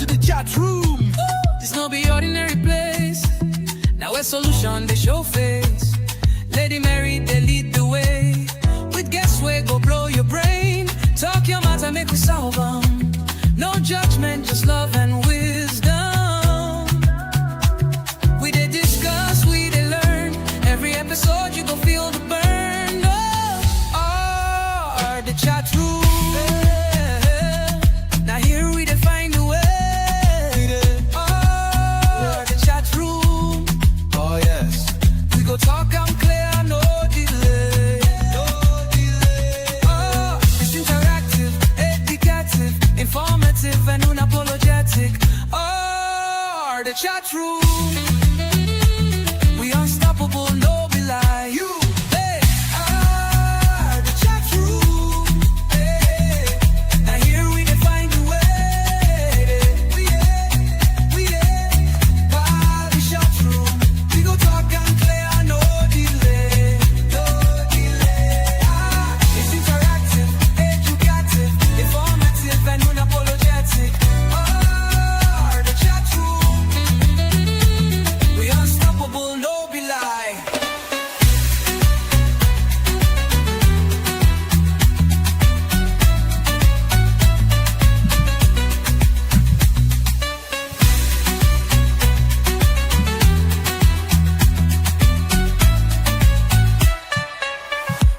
to the chat room. This no be ordinary place. Now a solution, they show face. Lady Mary, they lead the way. With guess where go blow your brain. Talk your matter, make we solve them. No judgment, just love and wisdom. We they discuss, we they learn. Every episode you go feel the burn. Oh, the chat room. Now here we they find a way. Oh, the chat room. Oh yes, We go talk and clear, no delay. Oh, it's interactive, educative, informative, and unapologetic. Oh, the chat room. We unstoppable, no be lie. You, hey, the chat room. Hey, now here we can find a way. We by the chat room. We go talk and clear, no delay. It's interactive, educative, informative, and unapologetic. Oh, the chat room. We unstoppable, no be lie.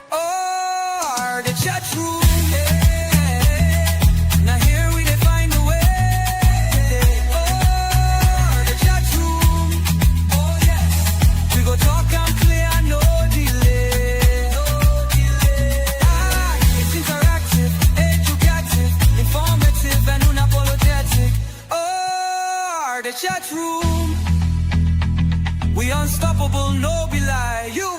Oh, the chat room. Yeah. Now here we dey find a way. Oh, the chat room. Oh yes, we go talk and clear, no delay. It's interactive, educative, informative, and unapologetic. Oh, the chat room. We unstoppable, no be lie. You.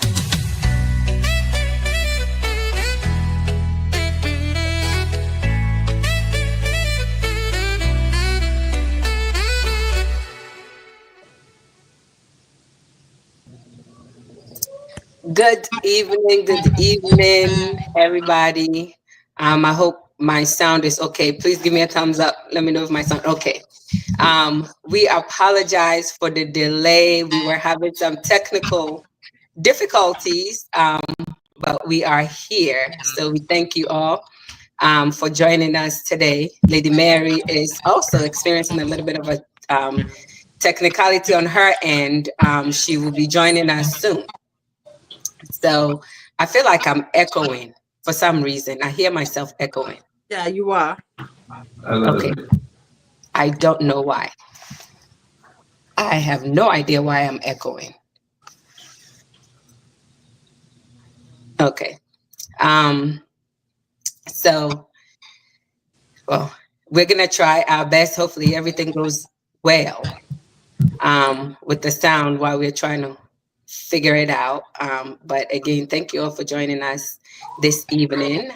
Good evening, everybody. I hope my sound is okay. Please give me a thumbs up. Let me know if my sound okay. We apologize for the delay. We were having some technical difficulties, but we are here. So we thank you all for joining us today. Lady Mary is also experiencing a little bit of a technicality on her end. She will be joining us soon. So I feel like I'm echoing for some reason. I hear myself echoing. Yeah, you are. Okay. I don't know why. I have no idea why I'm echoing. Okay. So, well, we're going to try our best. Hopefully everything goes well with the sound while we're trying to figure it out. But again, thank you all for joining us this evening.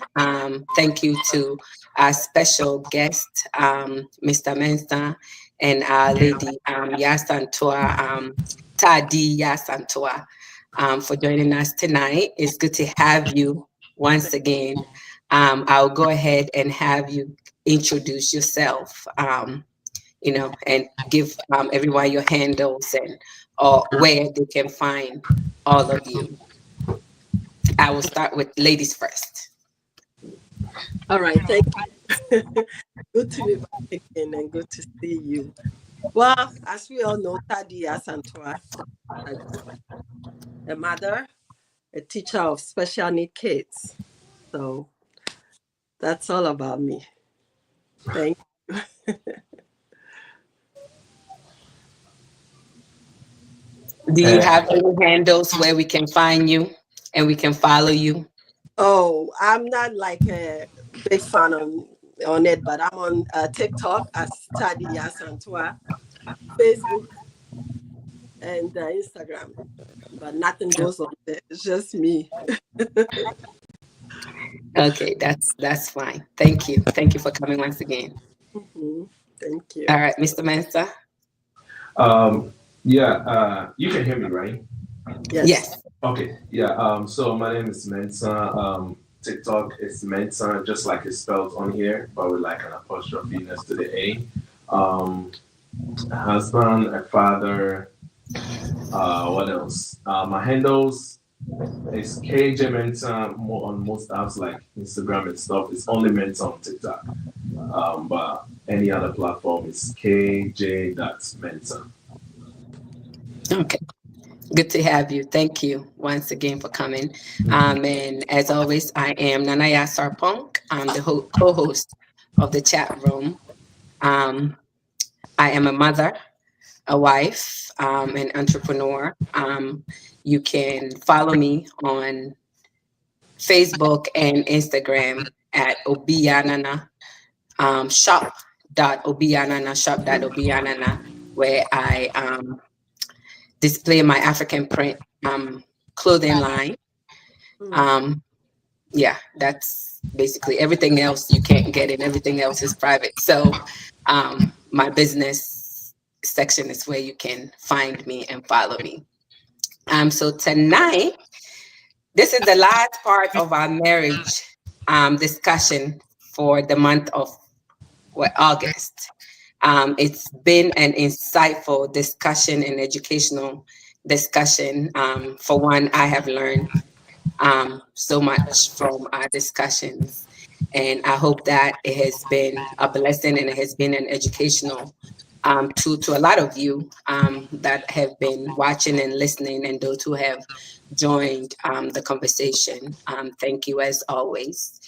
Thank you to our special guest, Mr. Mensah, and our lady Yasantua, Tadi Yasantua, for joining us tonight. It's good to have you once again. I'll go ahead and have you introduce yourself, and give everyone your handles and where they can find all of you. I will start with ladies first. All right, thank you. Good to be back again and good to see you. Well, as we all know, Tadia Santua, a mother, a teacher of special need kids. So that's all about me. Thank you. Do you have any handles where we can find you and we can follow you? Oh, I'm not like a big fan on it, but I'm on TikTok as Tadia Santua, Facebook, and Instagram. But nothing goes on there. It's just me. Okay, that's fine. Thank you. Thank you for coming once again. Mm-hmm. Thank you. All right, Mr. Mensah. Yeah, you can hear me, right? Yes. Okay. Yeah. So my name is Mensah. TikTok is Mensah, just like it's spelled on here, but with like an apostrophe next to the A. Um, a husband, a father. What else? My handles is KJ Mentor more on most apps like Instagram and stuff. It's only Mentor on TikTok. But any other platform is KJ.Mentor. Okay. Good to have you. Thank you once again for coming. And as always, I am Nanaya Sarpong. I'm the co-host of the chat room. Um, I am a mother, a wife, an entrepreneur. You can follow me on Facebook and Instagram at Obianana shop.obianana, where I display my African print clothing line. Um, yeah, that's basically everything else you can't get and everything else is private. So my business section is where you can find me and follow me. So tonight, this is the last part of our marriage discussion for the month of August. It's been an insightful discussion and educational discussion. For one, I have learned so much from our discussions. And I hope that it has been a blessing and it has been an educational to a lot of you that have been watching and listening, and those who have joined the conversation. Thank you as always.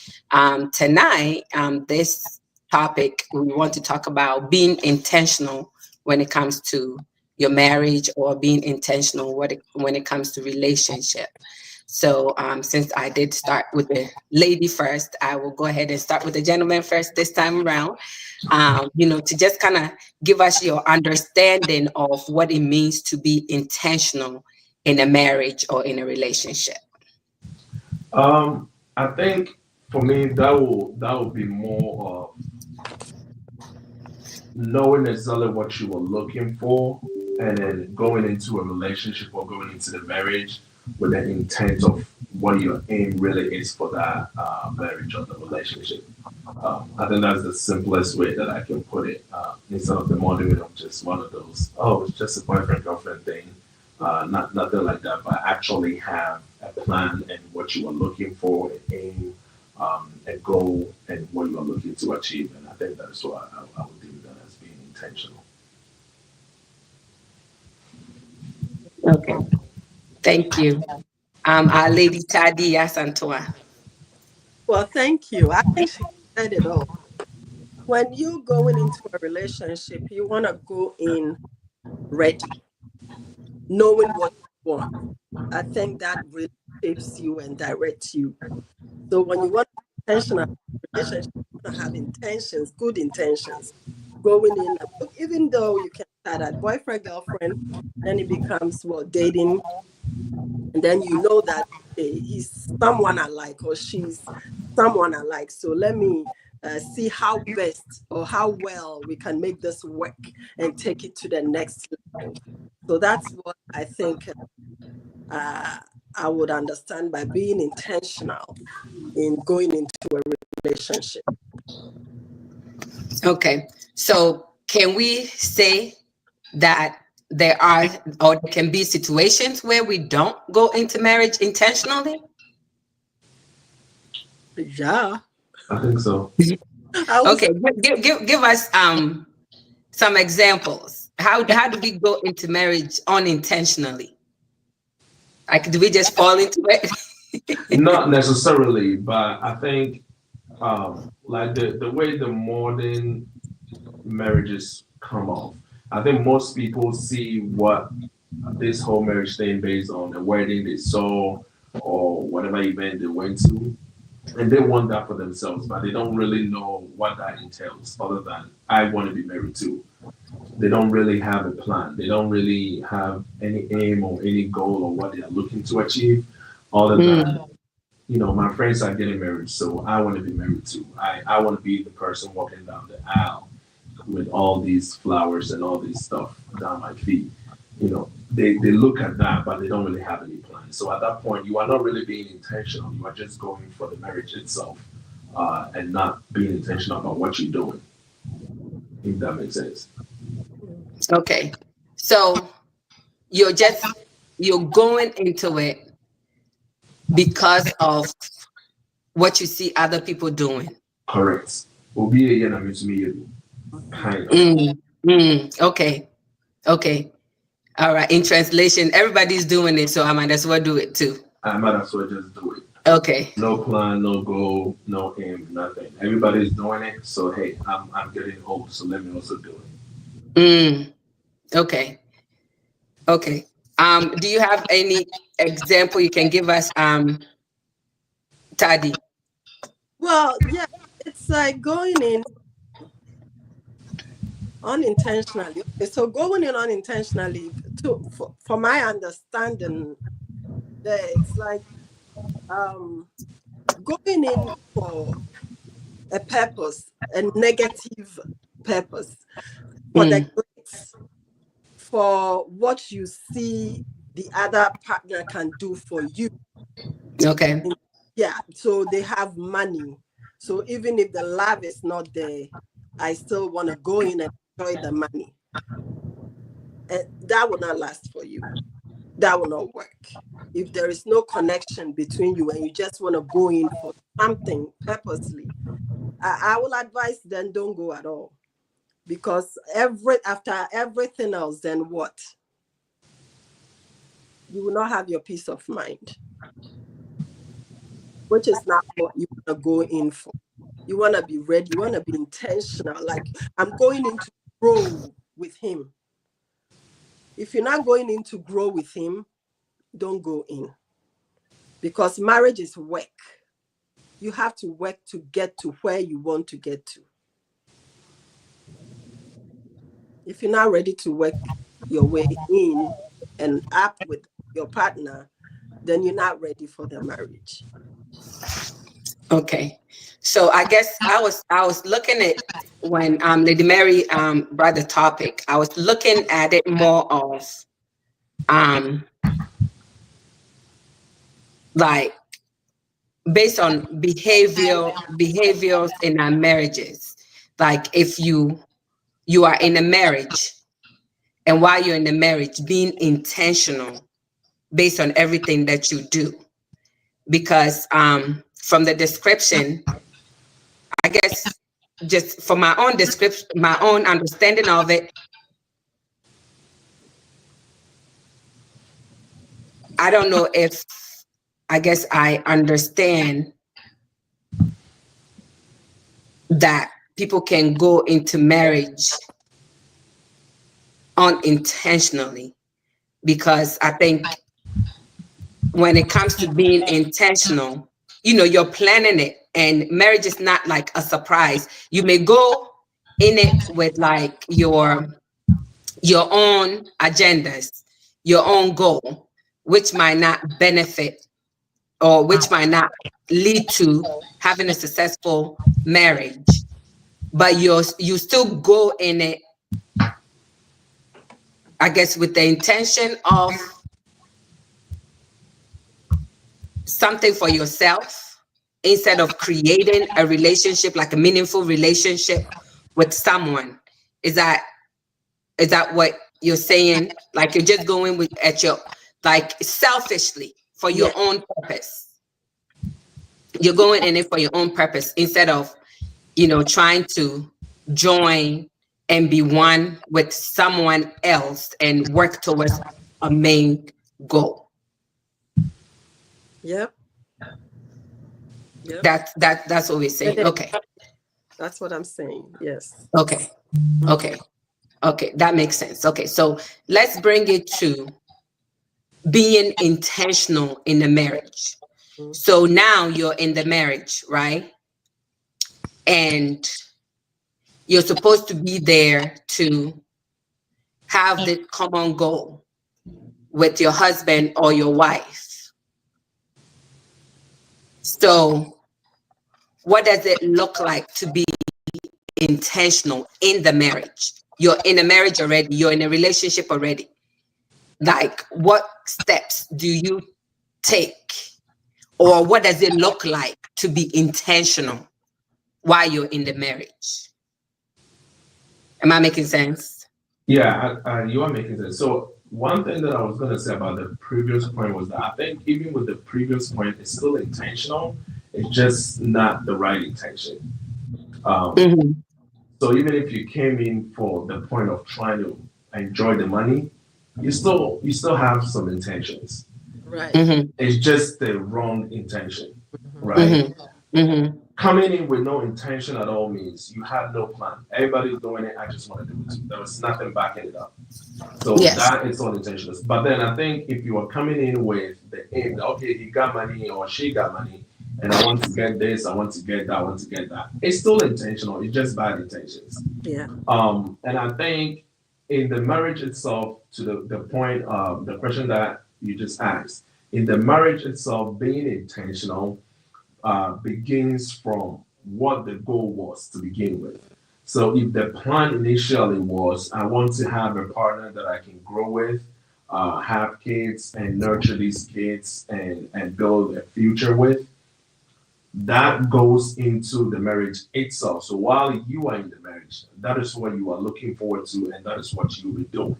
Tonight, this topic, we want to talk about being intentional when it comes to your marriage, or being intentional when it comes to relationship. So since I did start with the lady first, I will go ahead and start with the gentleman first this time around. To just kind of give us your understanding of what it means to be intentional in a marriage or in a relationship. I think for me that will be more of knowing exactly what you were looking for, and then going into a relationship or going into the marriage with the intent of what your aim really is for that marriage or the relationship. I think that's the simplest way that I can put it. Instead of the modeling of just one of those, oh, it's just a boyfriend girlfriend thing, nothing like that. But actually have a plan and what you are looking for, an aim, a goal, and what you are looking to achieve. And I think that's what I would deem that as being intentional. Okay, thank you. Our lady Tadia Santoa. Well, thank you. I think she said it all. When you're going into a relationship, you want to go in ready, knowing what you want. I think that really shapes you and directs you. So when you want intentional relationship, you want to have intentions, good intentions, going in. Even though you can start at boyfriend, girlfriend, then it becomes dating, and then you know that he's someone I like or she's someone I like. So let me see how best or how well we can make this work and take it to the next level. So that's what I think I would understand by being intentional in going into a relationship. Okay, so can we say that there are, or there can be situations where we don't go into marriage intentionally? Yeah. I think so. Okay, give us some examples. How do we go into marriage unintentionally? Like, do we just fall into it? Not necessarily, but I think like the way the modern marriages come off. I think most people see what this whole marriage thing based on the wedding they saw or whatever event they went to, and they want that for themselves, but they don't really know what that entails other than I want to be married too. They don't really have a plan. They don't really have any aim or any goal or what they are looking to achieve other than, my friends are getting married, so I want to be married too. I want to be the person walking down the aisle with all these flowers and all this stuff down my feet. They look at that, but they don't really have any plan. So at that point, you are not really being intentional. You are just going for the marriage itself, and not being intentional about what you're doing. if that makes sense. Okay. So you're going into it because of what you see other people doing. Correct. Obi eye na me too me yɛ. Kind of. Okay. Okay. All right. In translation, everybody's doing it, so I might as well do it too. I might as well just do it. Okay. No plan, no goal, no aim, nothing. Everybody's doing it, so hey, I'm getting old, so let me also do it. Okay. Okay. Do you have any example you can give us, Tadi? Well, yeah, it's like going in unintentionally. Okay, so going in unintentionally, for my understanding, it's like going in for a purpose, a negative purpose, for the glitz, for what you see the other partner can do for you. Okay. Yeah, so they have money. So even if the love is not there, I still want to go in and enjoy the money. And that will not last for you. That will not work. If there is no connection between you and you just want to go in for something purposely, I will advise then don't go at all. Because after everything else, then what? You will not have your peace of mind, which is not what you want to go in for. You want to be ready. You want to be intentional. Like, I'm going in to grow with him. If you're not going in to grow with him, don't go in. Because marriage is work. You have to work to get to where you want to get to. If you're not ready to work your way in and up with your partner, then you're not ready for the marriage. Okay. So I guess I was looking at when Lady Mary brought the topic, I was looking at it more of like based on behaviors in our marriages. Like if you are in a marriage, and while you're in the marriage, being intentional based on everything that you do. Because from the description, I guess just from my own description, my own understanding of it, I don't know if I guess I understand that people can go into marriage unintentionally, because I think when it comes to being intentional, you're planning it, and marriage is not like a surprise. You may go in it with like your own agendas, your own goal, which might not benefit or which might not lead to having a successful marriage, but you still go in it, I guess, with the intention of something for yourself, instead of creating a relationship, like a meaningful relationship with someone. Is that what you're saying? Like you're just going with at your, like, selfishly for your own purpose. You're going in it for your own purpose instead of, trying to join and be one with someone else and work towards a main goal. Yep. That's what we're saying. Okay. That's what I'm saying. Yes. Okay. That makes sense. Okay, so let's bring it to being intentional in the marriage. So now you're in the marriage, right? And you're supposed to be there to have the common goal with your husband or your wife. So what does it look like to be intentional in the marriage? You're in a marriage already, you're in a relationship already. Like, what steps do you take, or what does it look like to be intentional while you're in the marriage? Am I making sense? Yeah, you are making sense. So one thing that I was gonna say about the previous point was that I think even with the previous point, it's still intentional. It's just not the right intention. Um, Mm-hmm. so even if you came in for the point of trying to enjoy the money, you still have some intentions. Right. Mm-hmm. It's just the wrong intention, Mhm. right? Mm-hmm. Mm-hmm. Coming in with no intention at all means you had no plan. Everybody's doing it. I just want to do it too. There was nothing backing it up. So Yes. that is all intentional. But then I think if you are coming in with the aim that okay, he got money or she got money, and I want to get this, I want to get that, I want to get that. It's still intentional. It's just bad intentions. Yeah. And I think in the marriage itself, to the point of the question that you just asked, in the marriage itself, being intentional begins from what the goal was to begin with. So if the plan initially was, I want to have a partner that I can grow with, have kids and nurture these kids and build a future with, that goes into the marriage itself. So while you are in the marriage, that is what you are looking forward to, and that is what you'll be doing.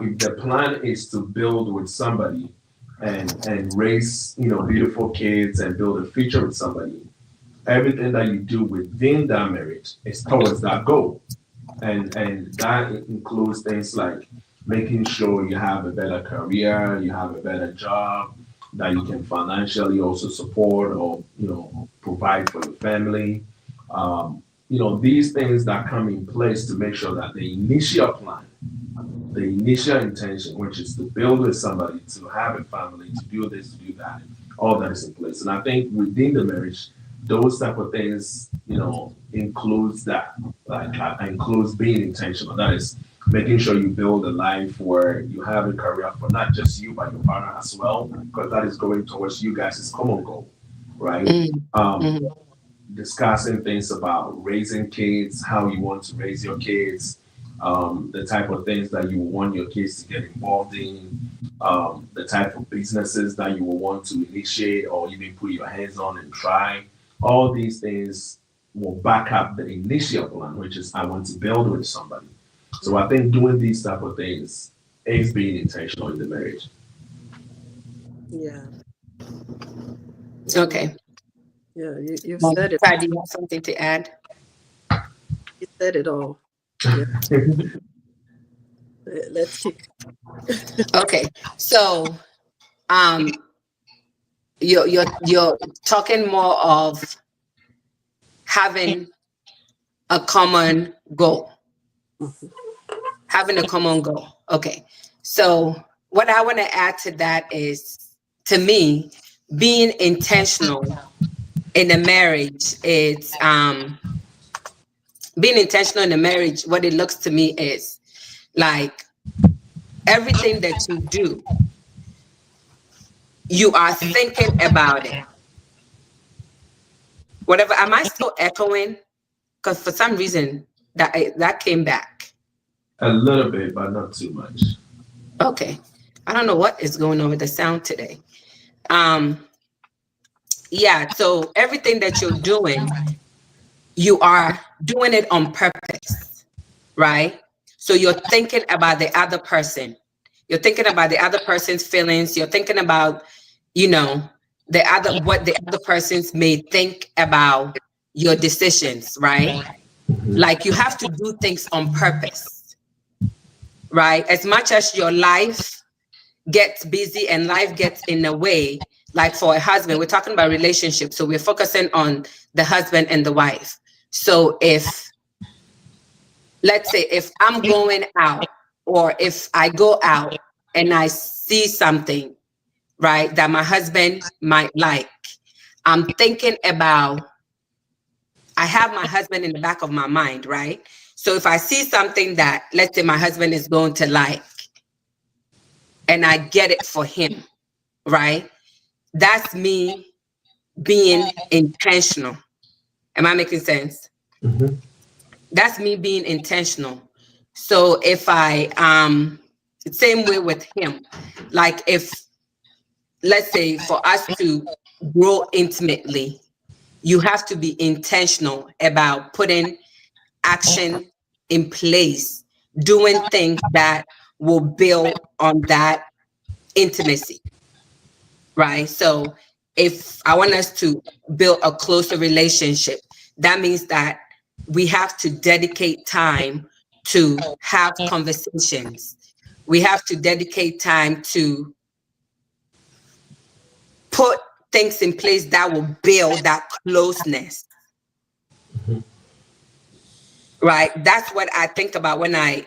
If the plan is to build with somebody and raise beautiful kids and build a future with somebody, everything that you do within that marriage is towards that goal, and that includes things like making sure you have a better career, you have a better job, that you can financially also support or provide for your family. These things that come in place to make sure that the initial plan, the initial intention, which is to build with somebody, to have a family, to do this, to do that, all that is in place. And I think within the marriage, those type of things, includes that, like includes being intentional. That is making sure you build a life where you have a career for not just you, but your partner as well, because that is going towards you guys' common goal, right? Um, Mm-hmm. Discussing things about raising kids, how you want to raise your kids, the type of things that you want your kids to get involved in, the type of businesses that you will want to initiate or even put your hands on and try. All these things will back up the initial plan, which is I want to build with somebody. So I think doing these type of things is being intentional in the marriage. Yeah. Okay. Yeah. You said it. Ty, do you have something to add? You said it all. Yeah. Let's keep. Okay. So you're talking more of having a common goal. Having a common goal. Okay. So what I want to add to that is, to me, being intentional in a marriage, it's being intentional in a marriage, what it looks to me is like everything that you do, you are thinking about it. Whatever, am I still echoing? Because for some reason that came back. A little bit, but not too much. Okay. I don't know what is going on with the sound today. Yeah, so everything that you're doing, you are doing it on purpose, right? So you're thinking about the other person. You're thinking about the other person's feelings. You're thinking about, what the other persons may think about your decisions, right? Mhm. Like you have to do things on purpose, right? As much as your life gets busy and life gets in the way, like for a husband, we're talking about relationships. So we're focusing on the husband and the wife. So let's say if I'm going out or if I go out and I see something, right, that my husband might like, I'm thinking about, I have my husband in the back of my mind, right? So if I see something that, let's say my husband is going to like, and I get it for him, right? That's me being intentional. Am I making sense? Mhm. That's me being intentional. So if I same way with him, like if, let's say, for us to grow intimately, you have to be intentional about putting action in place, doing things that will build on that intimacy, right? So if I want us to build a closer relationship, that means that we have to dedicate time to have conversations. We have to dedicate time to put things in place that will build that closeness, right? That's what I think about when I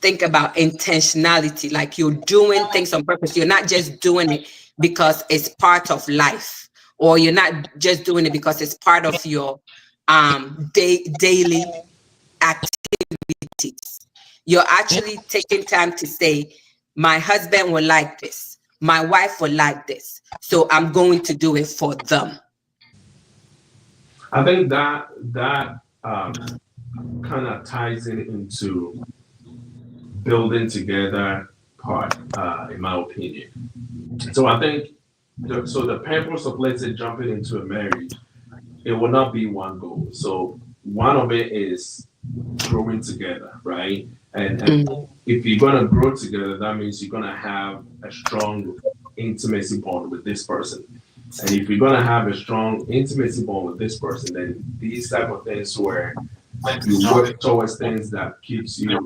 think about intentionality. Like, you're doing things on purpose. You're not just doing it because it's part of life, or you're not just doing it because it's part of your daily activities. You're actually taking time to say, my husband will like this, my wife will like this, so I'm going to do it for them. I think that kind of ties in into building together part, in my opinion. So I think the purpose of, let's say, jumping into a marriage, it will not be one goal. So one of it is growing together, right? And if you're gonna grow together, that means you're gonna have a strong intimacy bond with this person. And if you're gonna have a strong intimacy bond with this person, then these type of things where you work towards things that keeps you,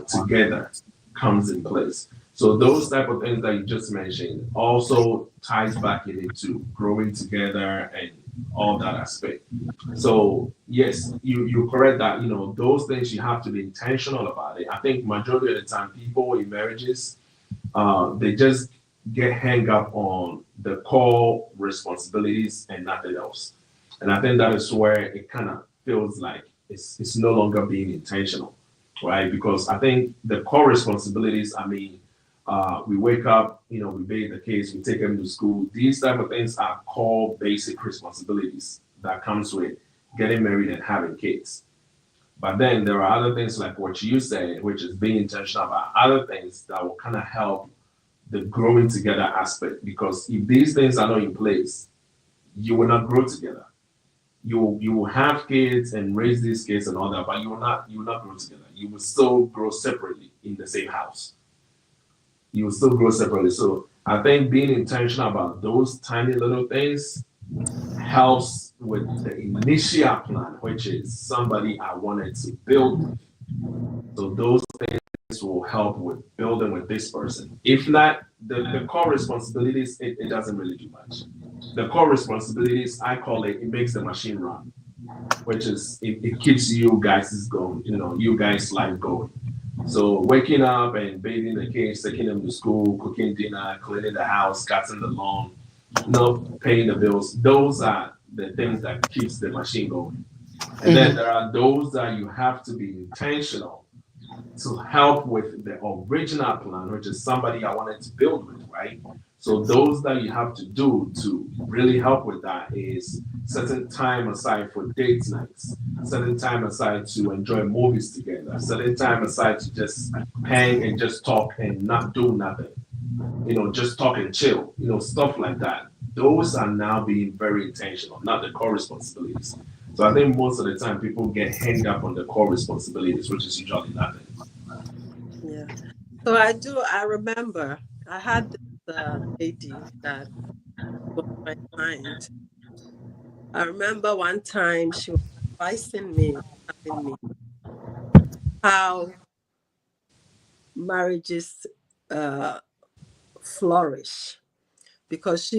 together comes in place. So those type of things that you just mentioned also ties back into growing together and all that aspect. So yes, you're correct that those things you have to be intentional about it. I think majority of the time people in marriages, they just get hang up on the core responsibilities and nothing else. And I think that is where it kind of feels like it's no longer being intentional, right? Because I think the core responsibilities, I mean, we wake up, we bathe the kids, we take them to school. These type of things are core basic responsibilities that comes with getting married and having kids. But then there are other things like what you said, which is being intentional about other things that will kind of help the growing together aspect. Because if these things are not in place, you will not grow together. You will have kids and raise these kids and all that, but you will not grow together. You will still grow separately in the same house. You will still grow separately. So I think being intentional about those tiny little things helps with the initial plan, which is somebody I wanted to build with. So those things will help with building with this person. If not, the core responsibilities, it doesn't really do much. The core responsibilities, I call it, it makes the machine run, which is it keeps you guys is going, you guys life going. So waking up and bathing the kids, taking them to school, cooking dinner, cleaning the house, cutting the lawn, paying the bills. Those are the things that keeps the machine going. And then there are those that you have to be intentional to help with the original plan, which is somebody I wanted to build with, right? So those that you have to do to really help with that is setting time aside for date nights, setting time aside to enjoy movies together, setting time aside to just hang and just talk and not do nothing, just talk and chill, stuff like that. Those are now being very intentional, not the core responsibilities. So I think most of the time people get hanged up on the core responsibilities, which is usually nothing. Yeah. So I remember I had this lady that was my client. I remember one time she was advising me, telling me how marriages flourish. Because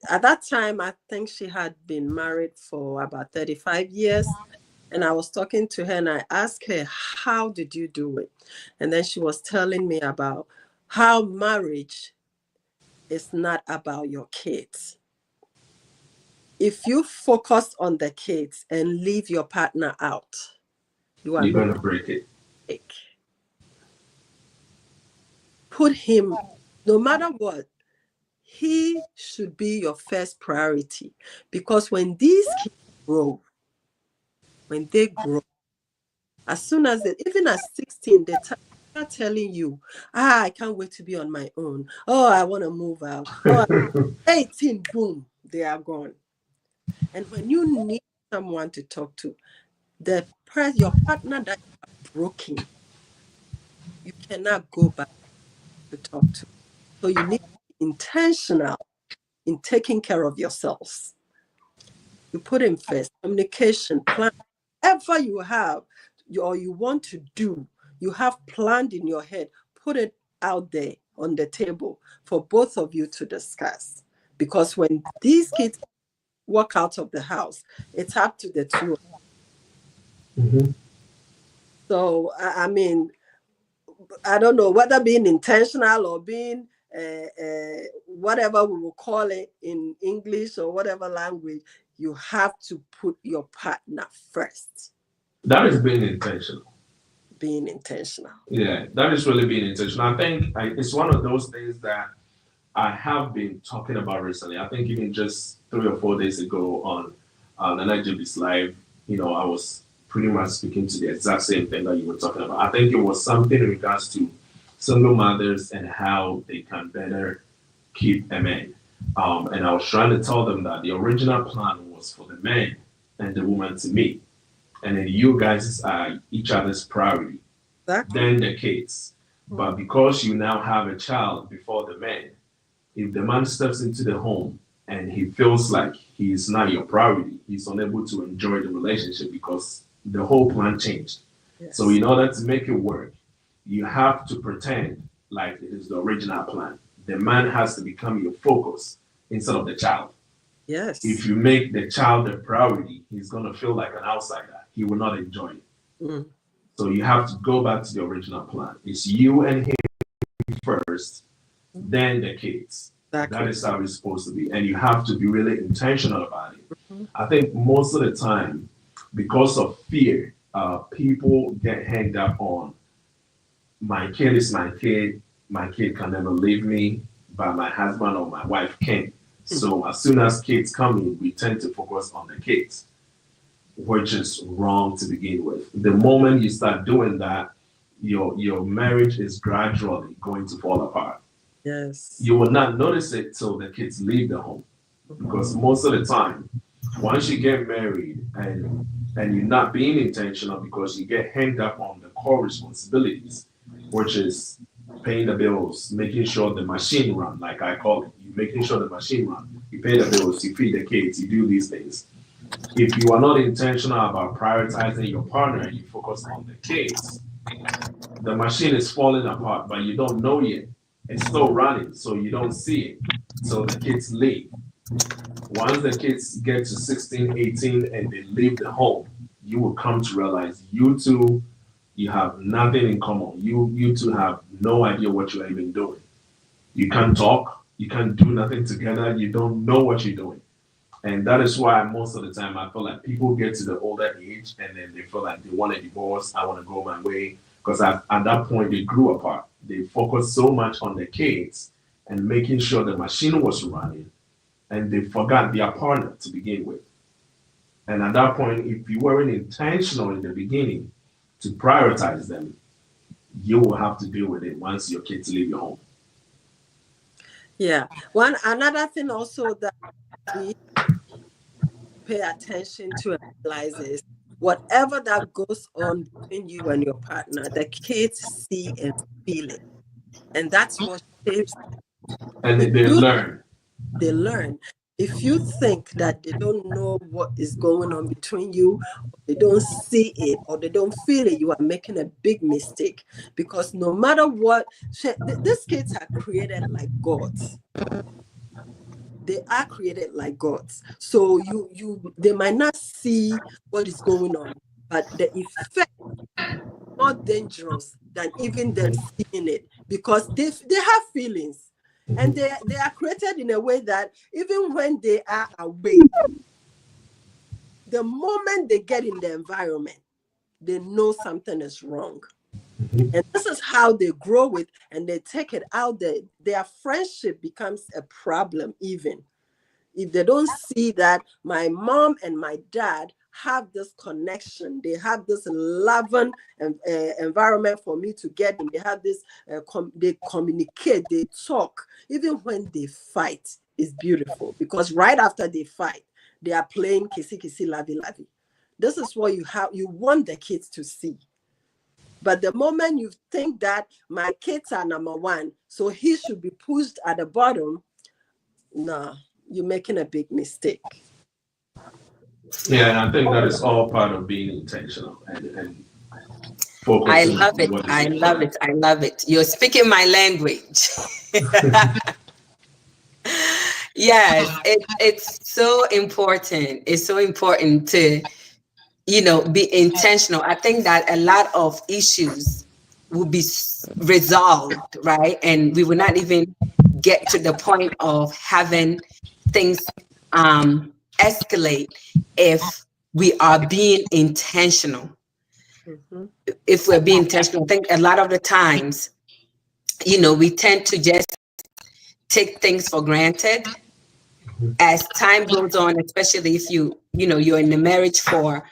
at that time, I think she had been married for about 35 years. And I was talking to her and I asked her, how did you do it? And then she was telling me about how marriage is not about your kids. If you focus on the kids and leave your partner out, you are You're not going to break it. break. Put him, no matter what, he should be your first priority. Because when these kids grow, when they grow, as soon as even at 16, they start telling you, I can't wait to be on my own. Oh, I want to move out. Oh, 18, boom, they are gone. And when you need someone to talk to, your partner that you broken, you cannot go back to talk to. So you need to be intentional in taking care of yourselves. You put in first communication plan. Whatever you have or you want to do, you have planned in your head. Put it out there on the table for both of you to discuss. Because when these kids walk out of the house, it's up to the two. Mhm. So I mean, I don't know whether being intentional or being whatever we will call it in English or whatever language, you have to put your partner first. That is being intentional. Being intentional. Yeah, that is really being intentional. I think it's one of those things that I have been talking about recently. I think even just 3 or 4 days ago on Nana JB's live, I was pretty much speaking to the exact same thing that you were talking about. I think it was something in regards to single mothers and how they can better keep a man. And I was trying to tell them that the original plan was for the man and the woman to meet. And then you guys are each other's priority, Exactly. then the kids. But because you now have a child before the man, if the man steps into the home and he feels like he is not your priority, he's unable to enjoy the relationship because the whole plan changed. Yes. So in order to make it work, you have to pretend like it is the original plan. The man has to become your focus instead of the child. Yes. If you make the child the priority, he's going to feel like an outsider. He will not enjoy it. Mm. So you have to go back to the original plan. It's you and him first, then the kids. Exactly. That is how it's supposed to be. And you have to be really intentional about it. Mhm. I think most of the time, because of fear, people get hanged up on my kid is my kid can never leave me, but my husband or my wife can't. So as soon as kids come in, we tend to focus on the kids, which is wrong to begin with. The moment you start doing that, your marriage is gradually going to fall apart. Yes. You will not notice it till the kids leave the home. Because most of the time, once you get married and you're not being intentional because you get hanged up on the core responsibilities, which is paying the bills, making sure the machine run, like I call it, you making sure the machine run, you pay the bills, you feed the kids, you do these things. If you are not intentional about prioritizing your partner and you focus on the kids, the machine is falling apart, but you don't know yet. It's still running, so you don't see it. So the kids leave. Once the kids get to 16, 18, and they leave the home, you will come to realize you two, you have nothing in common. You two have no idea what you're even doing. You can't talk, you can't do nothing together, you don't know what you're doing. And that is why most of the time I feel like people get to the older age and then they feel like they want a divorce, I want to go my way. Because at that point they grew apart. They focused so much on the kids and making sure the machine was running, and they forgot their partner to begin with. And at that point, if you weren't intentional in the beginning to prioritize them, you will have to deal with it once your kids leave your home. Yeah. Another thing also that we pay attention to and realize is whatever that goes on between you and your partner, the kids see and feel it. And that's what shapes And if they you learn. they learn. If you think that they don't know what is going on between you, or they don't see it, or they don't feel it, you are making a big mistake. Because no matter what, these kids are created like gods. They are created like gods. So they might not see what is going on, but the effect is more dangerous than even them seeing it, because they have feelings. And they are created in a way that even when they are away, the moment they get in the environment, they know something is wrong. And this is how they grow with, and they take it out there. Their friendship becomes a problem even. If they don't see that my mom and my dad have this connection, they have this loving environment for me to get in, they have this, they communicate, they talk, even when they fight, it's beautiful, because right after they fight, they are playing kissy kissy, lovey lovey. This is what you want the kids to see. But the moment you think that my kids are number one, so he should be pushed at the bottom, no, you're making a big mistake. Yeah, and I think that is all part of being intentional and I focusing love on it. what is I in love front. it. I love it. You're speaking my language. Yes, it's so important. It's so important to, be intentional. I think that a lot of issues will be resolved, right? And we will not even get to the point of having things escalate if we are being intentional. Mm-hmm. If we're being intentional, I think a lot of the times, we tend to just take things for granted as time goes on, especially if you're in the marriage for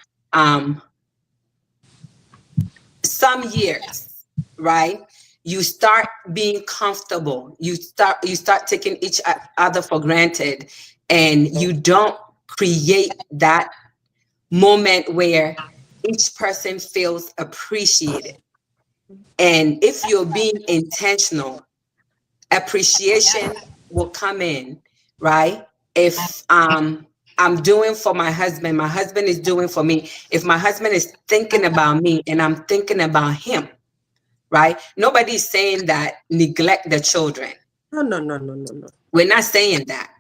some years, right? You start being comfortable. You start taking each other for granted, and you don't create that moment where each person feels appreciated. And if you're being intentional, appreciation will come in, right? If I'm doing for my husband is doing for me. If my husband is thinking about me and I'm thinking about him, right? Nobody's saying that neglect the children. No, no, no, no, no, no. We're not saying that.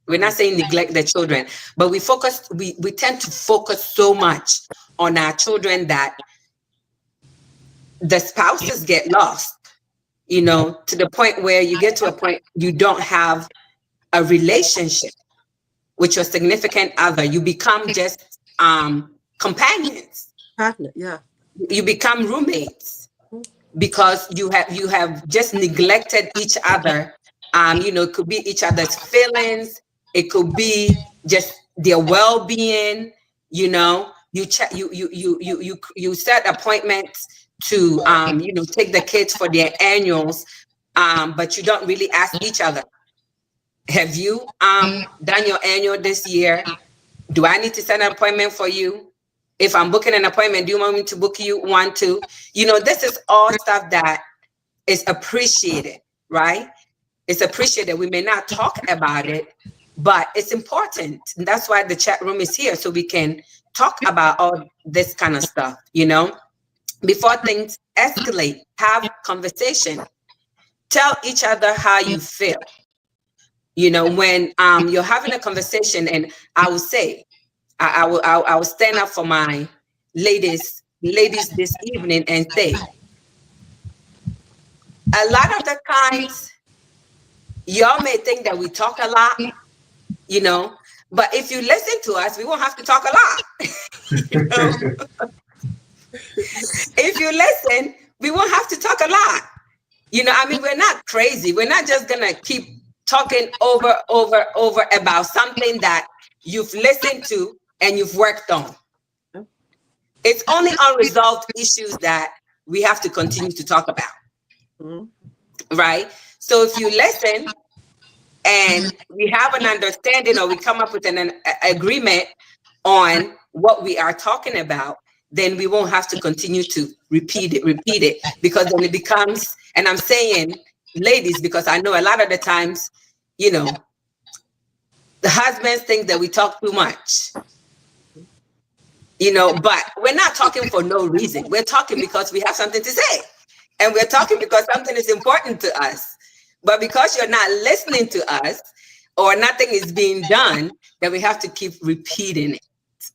We're not saying neglect the children, but we tend to focus so much on our children that the spouses get lost, to the point where you get to a point you don't have a relationship with your significant other. You become just companions. Partner, yeah. You become roommates because you have just neglected each other. It could be each other's feelings. It could be just their well-being. You check you set appointments to take the kids for their annuals, but you don't really ask each other, have you done your annual this year? Do I need to set an appointment for you? If I'm booking an appointment, do you want me to book you one too? This is all stuff that is appreciated, right? It's appreciated. We may not talk about it, but it's important. And that's why the chat room is here, so we can talk about all this kind of stuff, before things escalate. Have conversation. Tell each other how you feel. When you're having a conversation, and I will say, I will stand up for my ladies this evening and say, a lot of the times, y'all may think that we talk a lot, but if you listen to us, we won't have to talk a lot. If you listen, we won't have to talk a lot. We're not crazy. We're not just gonna keep talking over about something that you've listened to and you've worked on. It's only unresolved issues that we have to continue to talk about, right? So if you listen and we have an understanding, or we come up with an agreement on what we are talking about, then we won't have to continue to repeat it, because then it becomes, and I'm saying ladies, because I know a lot of the times, the husbands think that we talk too much, but we're not talking for no reason. We're talking because we have something to say, and we're talking because something is important to us. But because you're not listening to us, or nothing is being done, then we have to keep repeating it,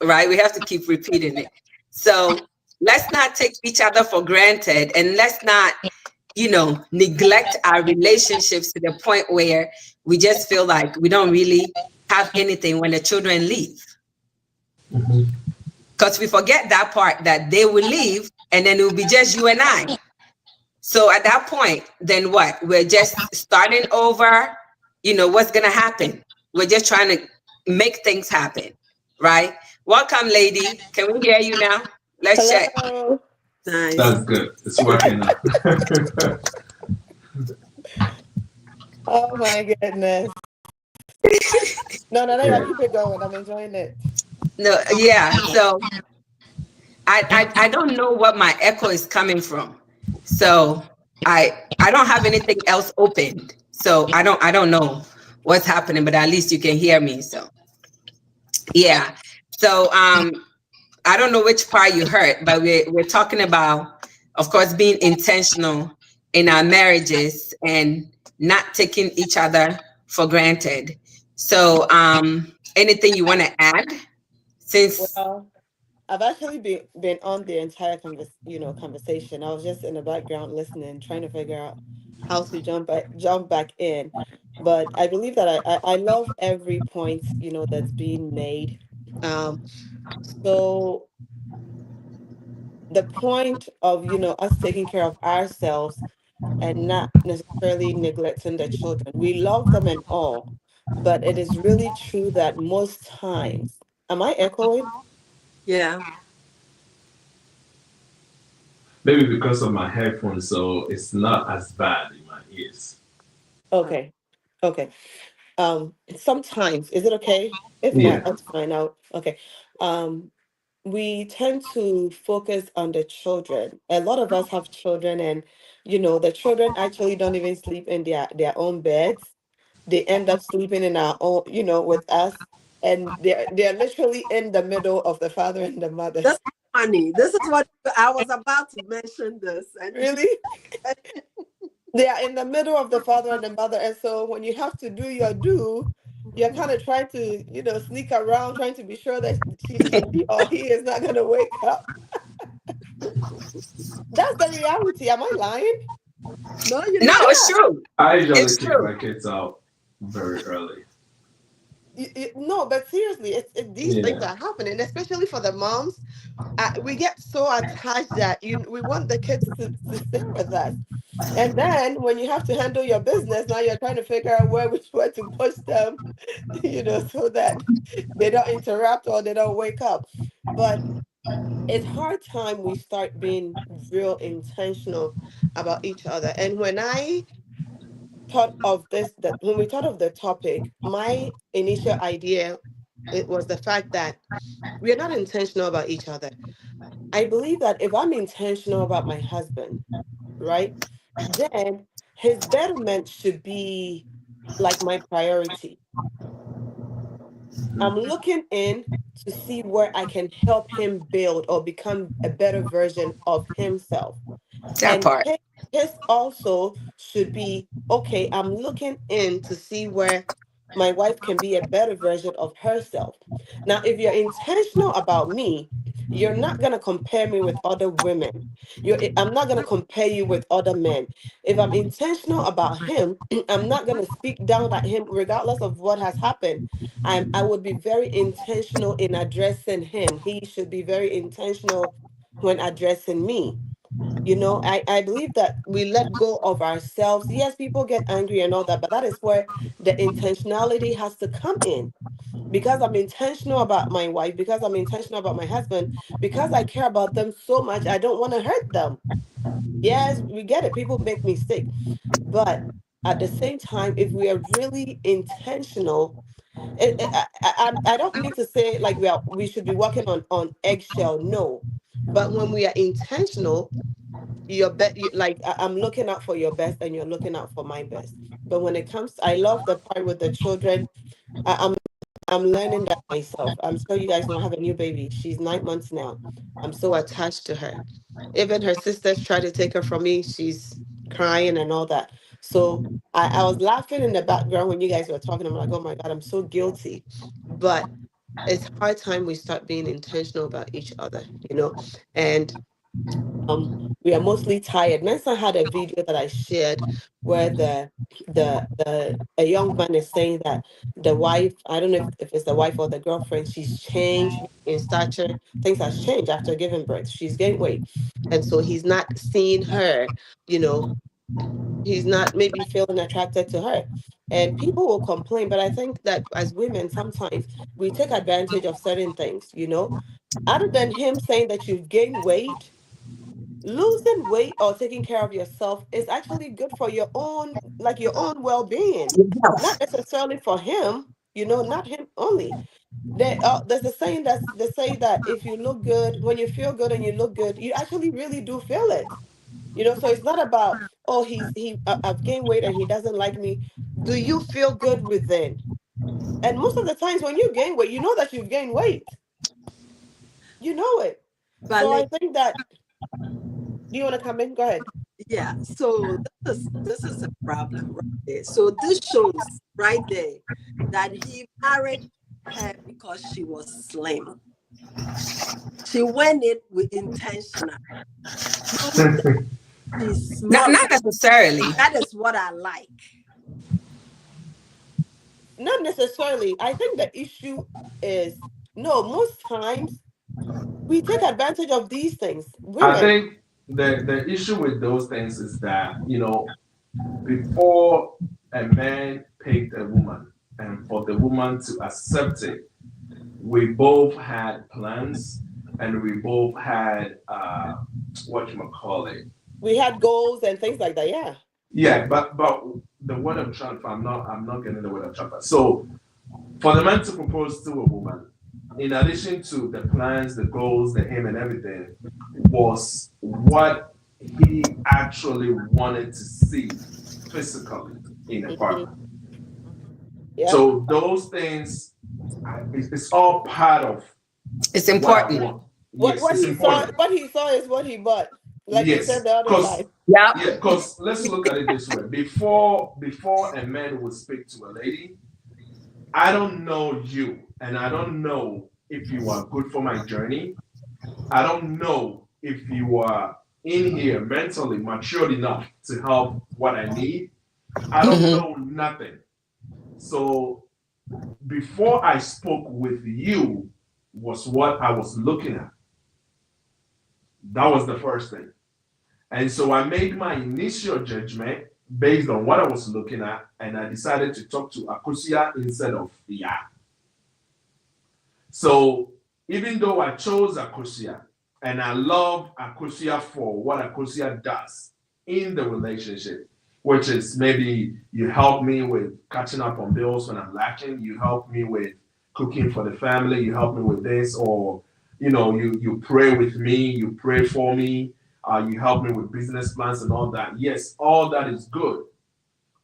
right? We have to keep repeating it. So let's not take each other for granted, and let's not, neglect our relationships to the point where we just feel like we don't really have anything when the children leave. Because we forget that part, that they will leave and then it will be just you and I. So at that point, then what? We're just starting over. What's going to happen? We're just trying to make things happen, right? Welcome, lady. Can we hear you now? Let's check. Hello. Nice. That's good. It's working now. Oh my goodness. No, Yeah. keep it going. I'm enjoying it. No, yeah. So I don't know what my echo is coming from. So I don't have anything else opened. So I don't know what's happening, but at least you can hear me. So yeah. So I don't know which part you heard, but we're talking about, of course, being intentional in our marriages and not taking each other for granted. So anything you want to add since Well, I've actually been on the entire conversation. I was just in the background listening, trying to figure out how to jump back in. But I believe that I love every point, that's being made. Um, so the point of, us taking care of ourselves and not necessarily neglecting the children. We love them and all, but it is really true that most times, am I echoing? Yeah. Maybe because of my headphones, so it's not as bad in my ears. Okay. Okay. Sometimes, is it okay? If not, Yeah. that's fine. Okay. Um, we tend to focus on the children. A lot of us have children, and the children actually don't even sleep in their own beds. They end up sleeping in our own, with us, and they're literally in the middle of the father and the mother. This is funny. This is what I was about to mention this. And Really? They are in the middle of the father and the mother, and so when you have to do your do, you're kind of trying to, sneak around, trying to be sure that she or he is not going to wake up. That's the reality. Am I lying? no, you're no, not. it's Yeah. true. I usually It's kick true. my kids out very early. No, but seriously, these things Yeah. are happening, especially for the moms. We get so attached that we want the kids to stay with us. And then when you have to handle your business, now you're trying to figure out which way to push them, so that they don't interrupt or they don't wake up. But it's hard time we start being real intentional about each other. And when I thought of this, that when we thought of the topic, my initial idea, it was the fact that we are not intentional about each other. I believe that if I'm intentional about my husband, right, then his betterment should be like my priority. I'm looking in to see where I can help him build or become a better version of himself. That And part. his also should be okay. I'm looking in to see where my wife can be a better version of herself. Now, if you're intentional about me, you're not going to compare me with other women. I'm not going to compare you with other men. If I'm intentional about him, I'm not going to speak down at him regardless of what has happened. I would be very intentional in addressing him. He should be very intentional when addressing me. I believe that we let go of ourselves. Yes, people get angry and all that, but that is where the intentionality has to come in. Because I'm intentional about my wife, because I'm intentional about my husband, because I care about them so much, I don't want to hurt them. Yes, we get it. People make mistakes. But at the same time, if we are really intentional, I don't mean to say like we should be walking on eggshell. No, but when we are intentional, I'm looking out for your best and you're looking out for my best. But when it comes, I love the part with the children. I'm learning that myself. I'm sure you guys know I have a new baby. She's 9 months now. I'm so attached to her. Even her sisters try to take her from me. She's crying and all that. So I was laughing in the background when you guys were talking. I'm like, oh my God, I'm so guilty. But it's hard time we start being intentional about each other, and um we are mostly tired. Mensa had a video that I shared where the a young man is saying that the wife, I don't know if it's the wife or the girlfriend, she's changed in stature. Things has changed after giving birth. She's gained weight. And so he's not seeing her, you know, he's not maybe feeling attracted to her. And people will complain, but I think that as women, sometimes we take advantage of certain things, other than him saying that you've gained weight. Losing weight or taking care of yourself is actually good for your own, like your own well-being, not necessarily for him, not him only. There's a saying that they say that if you look good, when you feel good and you look good, you actually really do feel it. So it's not about, oh, I've gained weight and he doesn't like me. Do you feel good within? And most of the times when you gain weight, you know that you've gained weight. You know it. But So I like, think that, do you want to come in? Go ahead. yeah, so this is a problem right there. So this shows right there that he married her because she was slim. She went in with intentional, knowing that she's Not smaller. not necessarily. That is what I like. Not necessarily. I think the issue is, no, most times we take advantage of these things. I Women, think the issue with those things is that, before a man picked a woman and for the woman to accept it, we both had plans and we both had what you call it. we had goals and things like that. Yeah. Yeah, but the word I'm trying to, I'm not getting the word I'm trying to. So for the man to propose to a woman, in addition to the plans, the goals, the aim, and everything, was what he actually wanted to see physically in a Mhm. partner. Yeah. So those things, it's all part of It's what I important. want. What Yes, what it's he saw, important. what he saw is what he bought. Like you said Yes, the other because time. Yep. yeah, because let's look at it this way. Before a man would speak to a lady, I don't know you, and I don't know if you are good for my journey. I don't know if you are in here mentally matured enough to help what I need. I don't Hmm. know nothing. So before I spoke with you was what I was looking at. That was the first thing. And so I made my initial judgment based on what I was looking at, and I decided to talk to Akusia instead of Ya. So even though I chose Akusia, and I love Akusia for what Akusia does in the relationship, which is maybe you help me with catching up on bills when I'm lacking, you help me with cooking for the family, you help me with this, or you pray with me, you pray for me, you help me with business plans and all that. Yes, all that is good.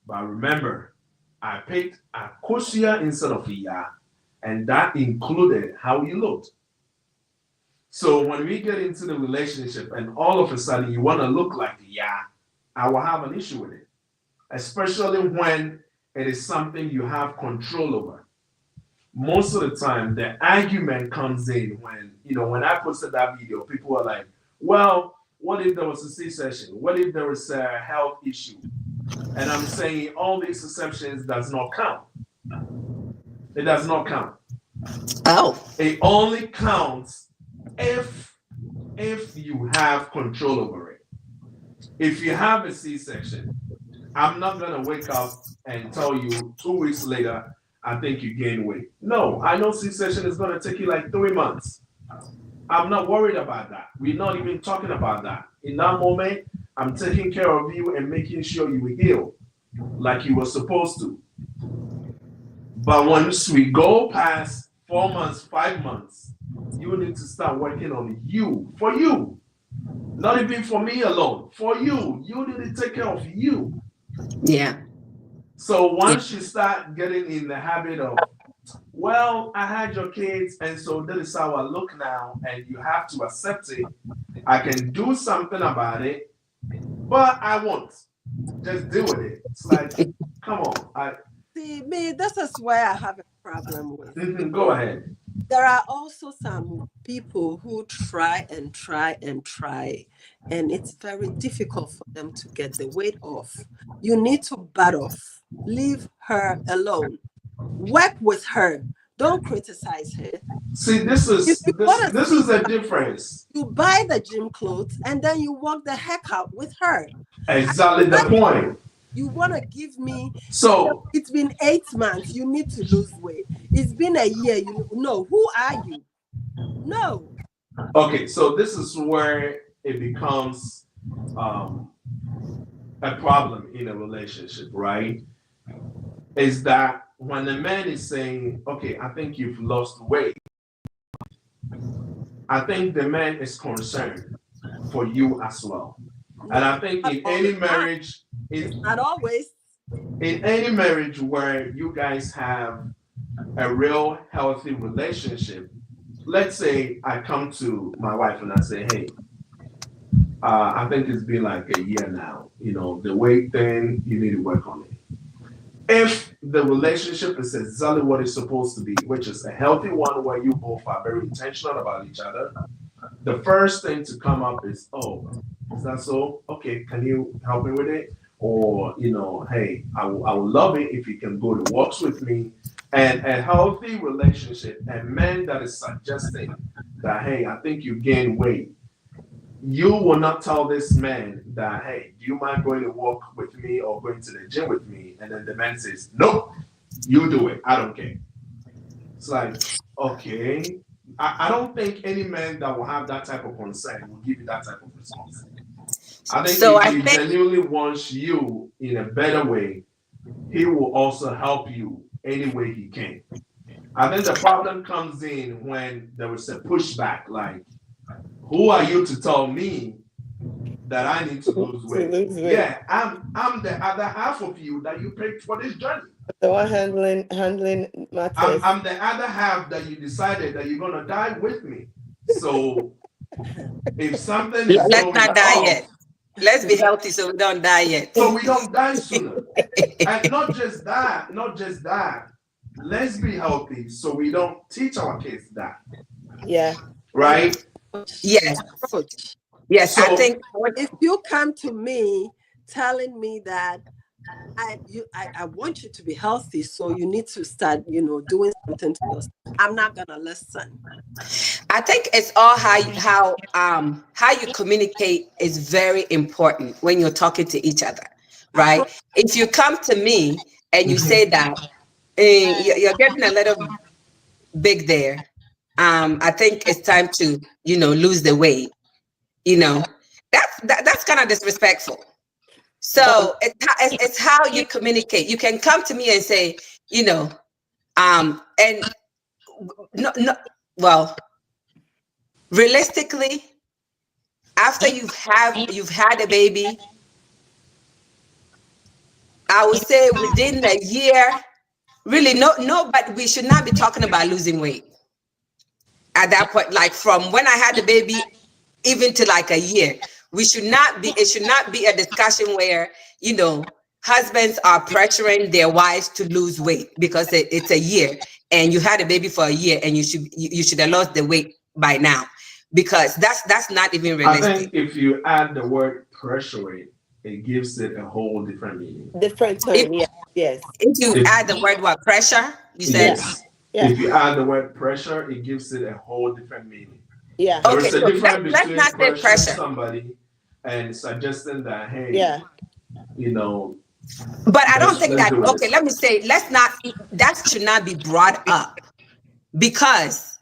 But remember, I picked Akusia instead of Iya, and that included how you looked. So when we get into the relationship and all of a sudden you want to look like yeah, I will have an issue with it. Especially when it is something you have control over. Most of the time, the argument comes in when I posted that video, people are like, well, what if there was a C-section? What if there was a health issue? And I'm saying all these exceptions does not count. It does not count. Oh. It only counts if you have control over it. If you have a C-section, I'm not gonna wake up and tell you 2 weeks later, I think you gain weight. No, I know C-section is gonna take you like 3 months. I'm not worried about that. We're not even talking about that. In that moment, I'm taking care of you and making sure you will heal like you were supposed to. But once we go past 4 months, 5 months, you need to start working on you, for you. Not even for me alone, for you. You need to take care of you. Yeah. So once you start getting in the habit of, well, I had your kids, and so that is how I look now, and you have to accept it. I can do something about it, but I won't. Just deal with it. It's like, come on. See, me, this is where I have a problem with. Go ahead. There are also some people who try and try and try, and it's very difficult for them to get the weight off. You need to butt off. Leave her alone. Work with her. Don't criticize her. See, this If is you this want to this see is the her, difference. you buy the gym clothes and then you walk the heck out with her. Exactly the point. You want to give me, So it's been 8 months, you need to lose weight. It's been a year, no, who are you? No. okay, so this is where it becomes a problem in a relationship, right? Is that when the man is saying, okay, I think you've lost weight, I think the man is concerned for you as well. And I think Not in all any the time. marriage, Not always. in any marriage where you guys have a real healthy relationship, let's say I come to my wife and I say, hey, I think it's been like a year now. You know, the weight thing, you need to work on it. If the relationship is exactly what it's supposed to be, which is a healthy one where you both are very intentional about each other, the first thing to come up is, oh, is that so? Okay, can you help me with it? Or, you know, hey, I would love it if you can go to walks with me. And a healthy relationship, a man that is suggesting that, hey, I think you gain weight, you will not tell this man that, hey, do you mind going to walk with me or going to the gym with me? And then the man says, nope, you do it. I don't care. It's like, okay. I don't think any man that will have that type of concern will give you that type of response. I think So if I he think genuinely wants you in a better way, he will also help you any way he can. I think the problem comes in when there is a pushback, like, who are you to tell me that I need to lose weight? Yeah, I'm the other half of you that you picked for this journey. So I'm handling matters. I'm the other half that you decided that you're gonna die with me. So if something is let's going not die off, yet. Let's be healthy so we don't die yet. so we don't die sooner. And not just that, let's be healthy so we don't teach our kids that. Yeah. Right? Yes. Approach. Yes, I So- think If you come to me telling me that I want you to be healthy, so you need to start, doing something to yourself, I'm not gonna listen. I think it's all how you communicate is very important when you're talking to each other, right? If you come to me and you say that you're getting a little big there, I think it's time to lose the weight. That's kind of disrespectful. So it's how you communicate. You can come to me and say, and no, well, realistically, after you've had a baby, I would say within a year, really no, but we should not be talking about losing weight at that point. Like from when I had the baby, even to like a year, it should not be a discussion where husbands are pressuring their wives to lose weight because it's a year and you had a baby for a year and you should have lost the weight by now, because that's not even realistic. I think if you add the word pressuring, it gives it a whole different meaning. Different tone. Yes. If you add the word what, pressure, you said? Yes. Yeah. If you add the word pressure, it gives it a whole different meaning. Yeah. There Okay, is a so difference let's between not say pressuring pressure. somebody and suggesting that, hey, Yeah. But I don't think let's that, do okay, this. let me say, that should not be brought up, because,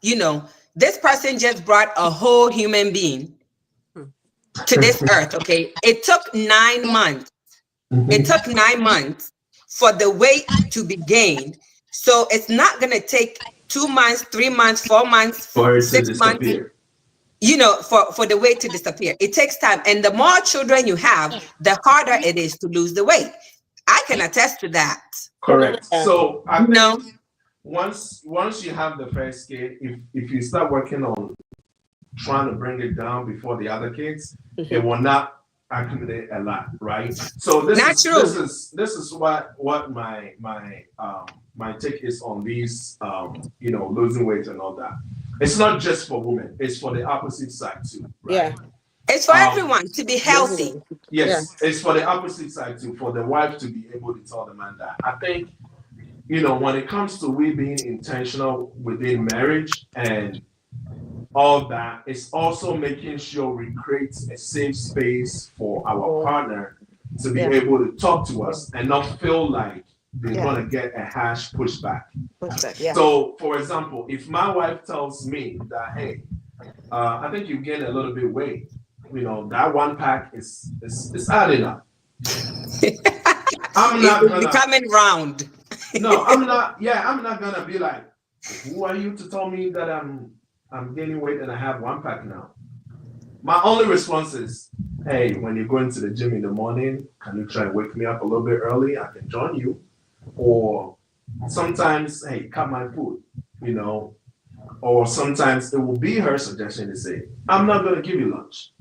this person just brought a whole human being to this earth, okay? It took 9 months. It took 9 months for the weight to be gained. So it's not going to take 2 months, 3 months, 4 months, For it to 6 months, disappear. for the weight to disappear. It takes time. And the more children you have, the harder it is to lose the weight. I can attest to that. Correct. Yeah. So I think No. once you have the first kid, if you start working on trying to bring it down before the other kids, it will not accumulate a lot, right? So this is what my take is on these losing weight and all that. It's not just for women, it's for the opposite side too, right? Yeah. It's for everyone to be healthy. Yes, it's for the opposite side too, for the wife to be able to tell the man that. I think, when it comes to we being intentional within marriage and all that, it's also making sure we create a safe space for our partner to be able to talk to us and not feel like they're gonna get a harsh pushback. Yeah. So, for example, if my wife tells me that, hey, I think you gained a little bit weight, that one pack is adding up. I'm not It's gonna. becoming round. No, I'm not. Yeah, I'm not gonna be like, who are you to tell me that I'm gaining weight and I have one pack now? My only response is, hey, when you're going to the gym in the morning, can you try and wake me up a little bit early? I can join you. Or sometimes, hey, cut my food, you know. Or sometimes it will be her suggestion to say, I'm not gonna give you lunch.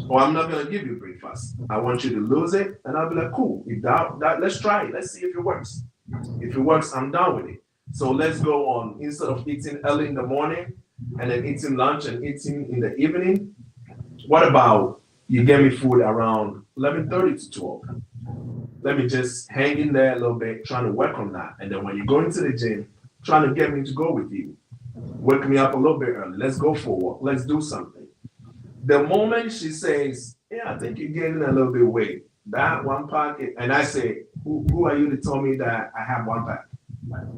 Or I'm not gonna give you breakfast. I want you to lose it, and I'll be like, cool. If that let's try it. Let's see if it works. If it works, I'm down with it. So let's go on. Instead of eating early in the morning and then eating lunch and eating in the evening, what about you get me food around 11:30 to 12? Let me just hang in there a little bit, trying to work on that. And then when you go into the gym, trying to get me to go with you. Wake me up a little bit early. Let's go for a walk. Let's do something. The moment she says, yeah, I think you're gaining a little bit of weight, that one packet, and I say, who are you to tell me that I have one pack?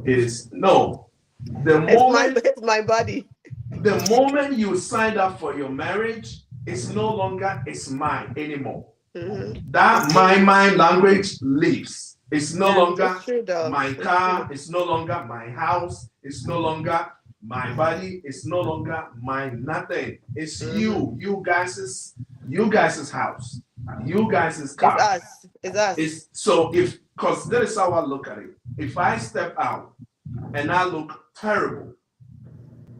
It is no. It's my body. The moment you signed up for your marriage, it's no longer it's mine anymore. Mm-hmm. That my mind language leaves. It's no longer true, my car, it's no longer my house, it's no longer my body, it's no longer my nothing. It's you guys' house, you guys' car. It's us. It's so if because that is how I look at it. If I step out and I look terrible,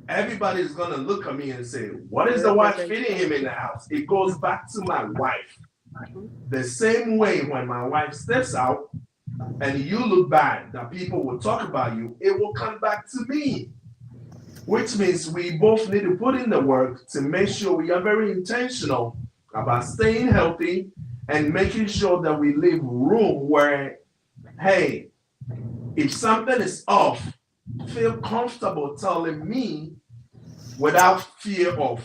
everybody's gonna look at me and say, what is the wife feeding him in the house? It goes back to my wife. The same way when my wife steps out and you look bad, that people will talk about you, it will come back to me. Which means we both need to put in the work to make sure we are very intentional about staying healthy and making sure that we leave room where, hey, if something is off, feel comfortable telling me without fear of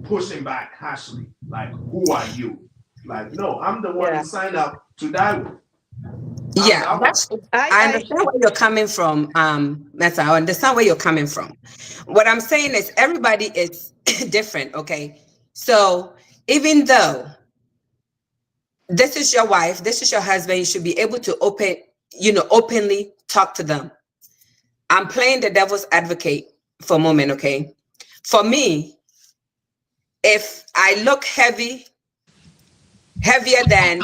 pushing back harshly. Like, who are you? Like, no, I'm the one who signed up to die with. Yeah, I understand where you're coming from, Meta. I understand where you're coming from. What I'm saying is everybody is different, okay? So even though this is your wife, this is your husband, you should be able to openly talk to them. I'm playing the devil's advocate for a moment, okay? For me, if I look heavier than,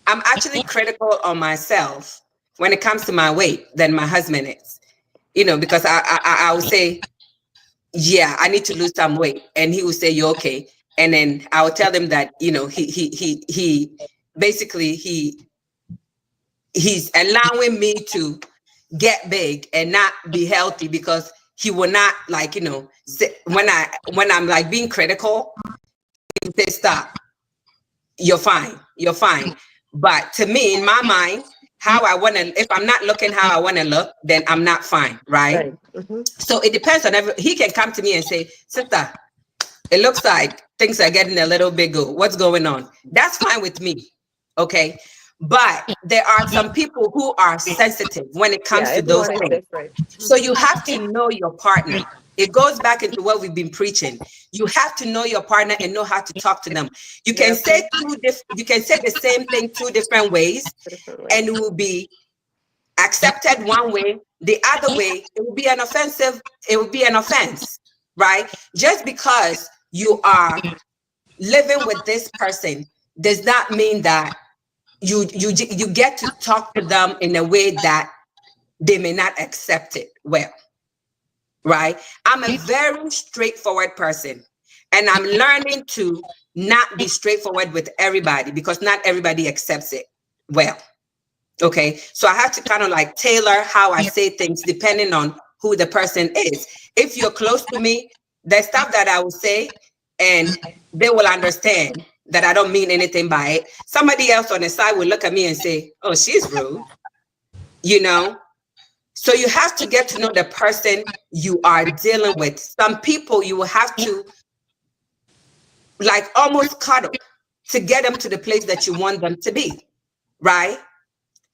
I'm actually critical on myself when it comes to my weight than my husband is, because I will say, yeah, I need to lose some weight. And he will say, you're okay. And then I will tell him that, he basically, he's allowing me to get big and not be healthy because he will not when I'm like being critical, he will say, stop, you're fine. But to me, in my mind, if I'm not looking how I want to look, then I'm not fine, right? Mm-hmm. So it depends on he can come to me and say, sister, it looks like things are getting a little bigger. What's going on? That's fine with me. Okay. But there are some people who are sensitive when it comes to those things. So you have to know your partner. It goes back into what we've been preaching. You have to know your partner and know how to talk to them. You can say the same thing 2 different ways, and it will be accepted one way. The other way, it will be an offense, right? Just because you are living with this person does not mean that you get to talk to them in a way that they may not accept it well, right? I'm a very straightforward person, and I'm learning to not be straightforward with everybody because not everybody accepts it well. Okay, so I have to kind of like tailor how I say things depending on who the person is. If you're close to me, there's stuff that I will say and they will understand that I don't mean anything by it. Somebody else on the side will look at me and say, oh, she's rude, So you have to get to know the person you are dealing with. Some people you will have to like almost cuddle to get them to the place that you want them to be, right?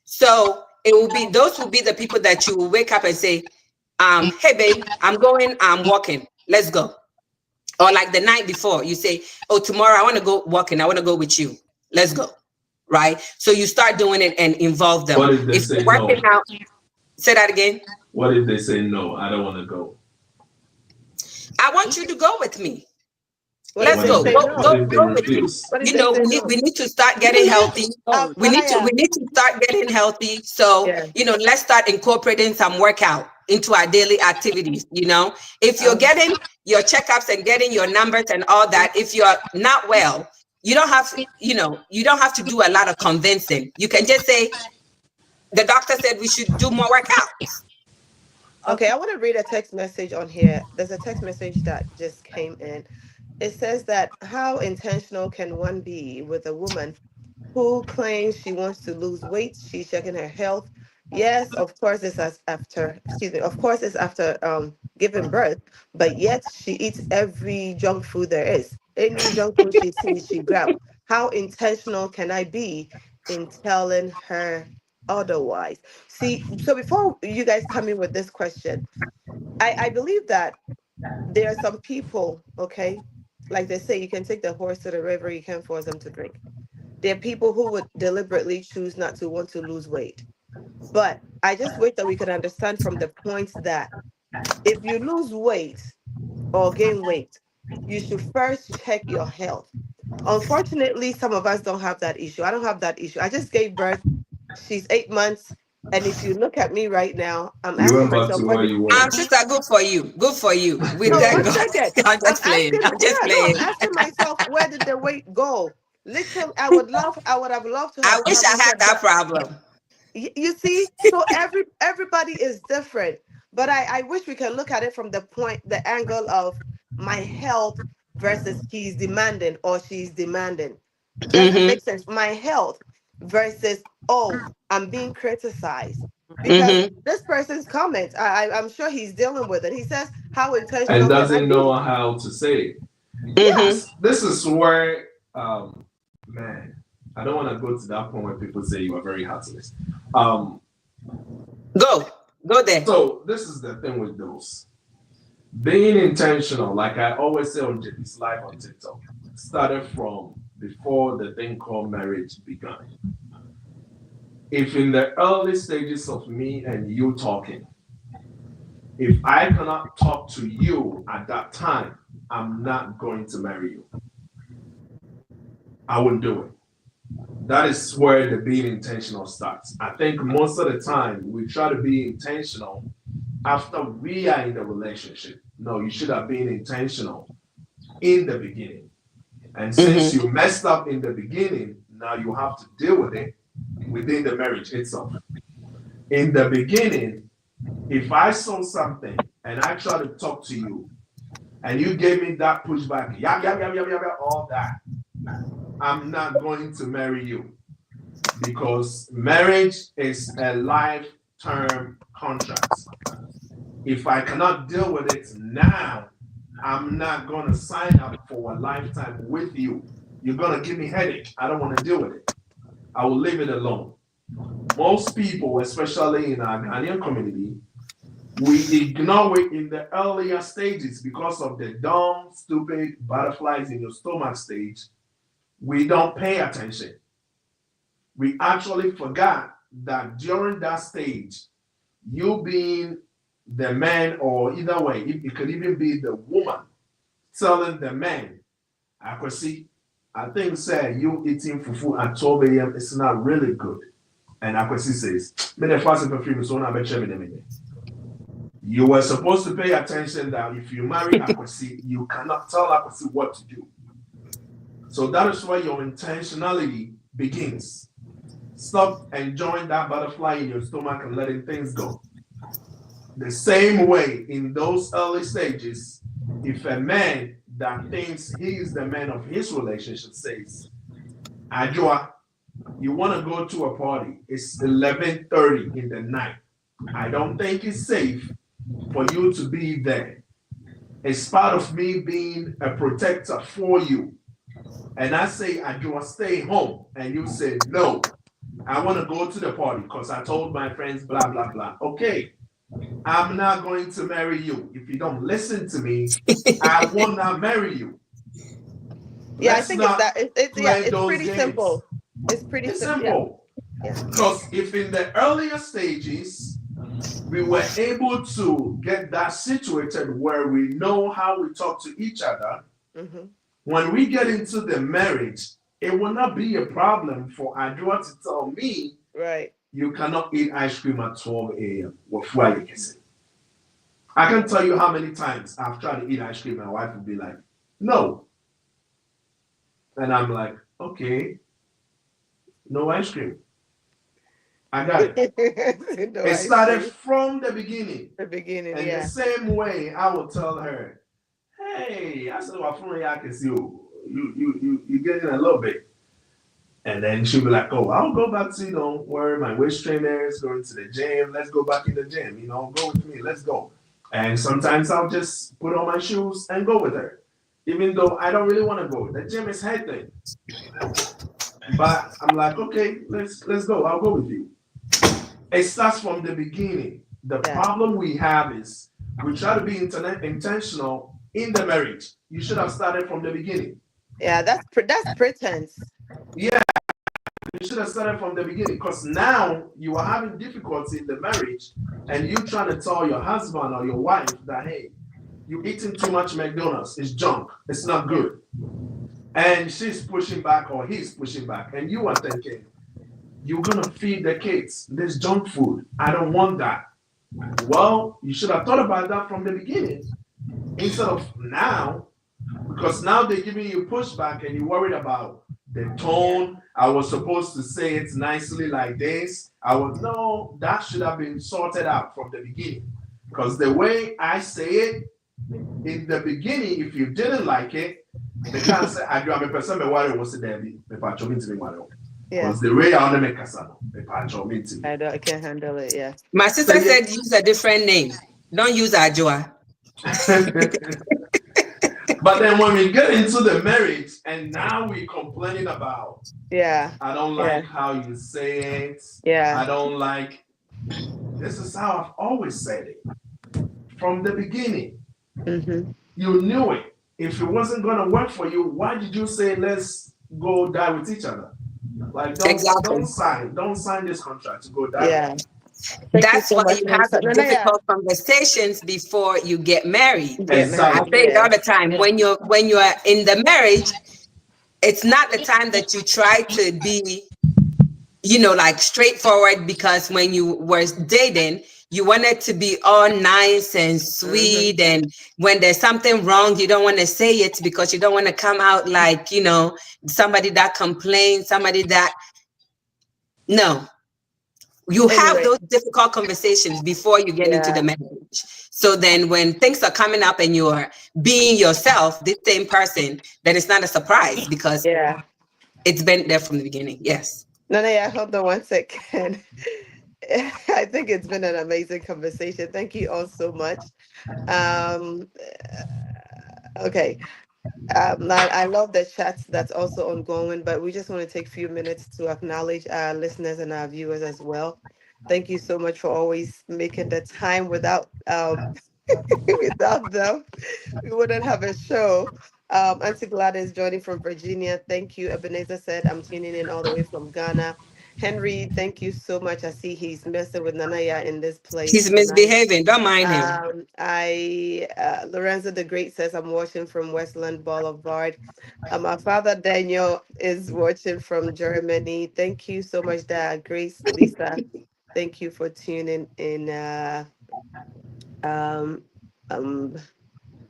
So those will be the people that you will wake up and say, hey babe, I'm walking, let's go. Or like the night before, you say, oh, tomorrow I want to go walking, I want to go with you, let's go, right? So you start doing it and involve them. What if they say no? Say that again. What if they say no? I don't want to go. I want you to go with me. What if Let's What they if go. they say Go, What go, no? if they go with me. refuse? What if You they know, say we no? need to start getting healthy. We need to Malaya. start getting healthy. So, Yeah. let's start incorporating some workout into our daily activities. If you're Um. getting your checkups and getting your numbers and all that, if you're not well, you don't have you don't have to do a lot of convincing. You can just say the doctor said we should do more workouts. Okay, I want to read a text message on here. There's a text message that just came in. It says that how intentional can one be with a woman who claims she wants to lose weight? She's checking her health. Yes, of course it's after, excuse me, of course it's after giving birth, but yet she eats every junk food there is. Any junk food she sees, she grabs. How intentional can I be in telling her otherwise? See, so before you guys come in with this question, I believe that there are some people, okay, like they say, you can take the horse to the river, you can't force them to drink. There are people who would deliberately choose not to want to lose weight. But I just wish that we could understand from the point that if you lose weight or gain weight, you should first check your health. Unfortunately, some of us don't have that issue. I don't have that issue. I just gave birth. She's 8 months. And if you look at me right now, I'm You asking went back myself, to where where did you were. Sister, good for you. Good for you. We no, thank one God. second. I'm I'm just playing. asking, I'm just yeah, no, I'm playing. asking myself, where did the weight go? Literally, I would have loved to I have wish I had plummeted that down. problem. You see, so everybody is different, but I wish we can look at it from the angle of my health versus he's demanding or she's demanding. Does it Mm-hmm. make sense? My health versus, oh, I'm being criticized because Mm-hmm. this person's comments, I'm sure he's dealing with it. He says, how And intentional can I doesn't know be? how to say it. Yeah. Mm-hmm. This is where, man, I don't want to go to that point where people say you are very heartless. Um, Go. Go there. so this is the thing with those being intentional. Like I always say on JP's live on TikTok, started from before the thing called marriage began. If in the early stages of me and you talking, if I cannot talk to you at that time, I'm not going to marry you. I wouldn't do it. That is where the being intentional starts. I think most of the time we try to be intentional after we are in the relationship. No, you should have been intentional in the beginning. And since Mm-hmm. you messed up in the beginning, now you have to deal with it within the marriage itself. In the beginning, if I saw something and I try to talk to you and you gave me that pushback, all that, I'm not going to marry you because marriage is a life-term contract. If I cannot deal with it now, I'm not going to sign up for a lifetime with you. You're going to give me headache. I don't want to deal with it. I will leave it alone. Most people, especially in our Ghanaian community, we ignore it in the earlier stages because of the dumb, stupid butterflies in your stomach stage. We don't pay attention. We actually forgot that during that stage, you being the man, or either way, it could even be the woman telling the man, I could see, I think, say, you eating fufu at 12 a.m. is not really good. And Akwesi says, you were supposed to pay attention that if you marry Akwesi, you cannot tell Akwesi what to do. So that is where your intentionality begins. Stop enjoying that butterfly in your stomach and letting things go. The same way in those early stages, if a man that thinks he is the man of his relationship says, Ajua, you want to go to a party, it's 11:30 in the night. I don't think it's safe for you to be there. It's part of me being a protector for you. And I say, Ajua, stay home. And you say, no, I want to go to the party because I told my friends, blah, blah, blah. Okay, I'm not going to marry you. If you don't listen to me, I will not marry you. Yeah, I Let's think it's not that. play It's those pretty games. simple. It's pretty It's simple. Yeah. simple. Yeah. Because if in the earlier stages we were able to get that situated where we know how we talk to each other. Mm-hmm. When we get into the marriage, it will not be a problem for Adua to tell me, Right. you cannot eat ice cream at 12 a.m. I can tell you how many times I've tried to eat ice cream, my wife would be like, no. And I'm like, okay, no ice cream. I got it. No, It I started see. from the beginning. The beginning, And the yeah. same way I will tell her, hey, I said, well, from I can see you getting a little bit. And then she'll be like, oh, I'll go back to, where my waist trainer is going to the gym. Let's go back in the gym, go with me. Let's go. And sometimes I'll just put on my shoes and go with her. Even though I don't really want to go. The gym is her thing. But I'm like, okay, let's go. I'll go with you. It starts from the beginning. The problem we have is we try to be intentional in the marriage. You should have started from the beginning. Yeah, that's pretense. Yeah, you should have started from the beginning because now you are having difficulty in the marriage and you trying to tell your husband or your wife that, hey, you eating too much McDonald's. It's junk. It's not good. And she's pushing back or he's pushing back. And you are thinking, you're going to feed the kids this junk food. I don't want that. Well, you should have thought about that from the beginning instead of now, because now they're giving you pushback and you're worried about the tone. I was supposed to say it nicely like this. No, that should have been sorted out from the beginning. Because the way I say it in the beginning, if you didn't like it, they can't say, I do. I'm a person, but what was it there? Because the way I want to make casano, I can't handle it. Yeah. My sister said use a different name. Don't use Ajua. But then when we get into the marriage and now we're complaining about, I don't like how you say it. I don't like, this is how I've always said it. From the beginning, you knew it. If it wasn't going to work for you, why did you say, let's go die with each other? Like, don't sign this contract to go die. Yeah. That's why you have difficult conversations before you get married. Exactly. I say it all the time. When you are in the marriage, it's not the time that you try to be, like straightforward, because when you were dating, you wanted to be all nice and sweet. And when there's something wrong, you don't want to say it because you don't want to come out like, somebody that complains, no. You have those difficult conversations before you get into the marriage. So then when things are coming up and you're being yourself, this same person, then it's not a surprise because it's been there from the beginning. Yes. Nana, hold on 1 second. I think it's been an amazing conversation. Thank you all so much. Okay. I love the chat that's also ongoing, but we just want to take a few minutes to acknowledge our listeners and our viewers as well. Thank you so much for always making the time. Without without them, we wouldn't have a show. Auntie Gladys joining from Virginia. Thank you. Ebenezer said, I'm tuning in all the way from Ghana. Henry, thank you so much. I see he's messing with Nanaya in this place. He's misbehaving. Don't mind him. Lorenzo the Great says, I'm watching from Westland Boulevard. My father Daniel is watching from Germany. Thank you so much, Dad. Grace, Lisa, thank you for tuning in.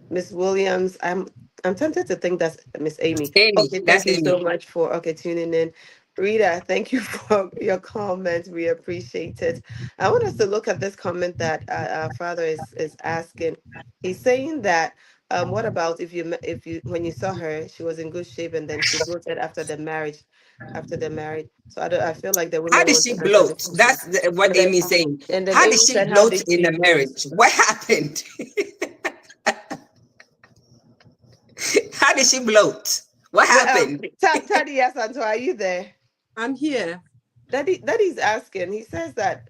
Miss Williams, I'm tempted to think that's Miss Amy. Okay, thank you so much for tuning in. Rita, thank you for your comment. We appreciate it. I want us to look at this comment that our father is asking. He's saying that what about if you when you saw her, she was in good shape and then she bloated after the marriage. So I feel like the women. How did she bloat? That's what Amy's saying. How did she bloat in the marriage? What happened? How did she bloat? What happened? Tadi Yasanto, are you there? I'm here. Daddy's asking. He says that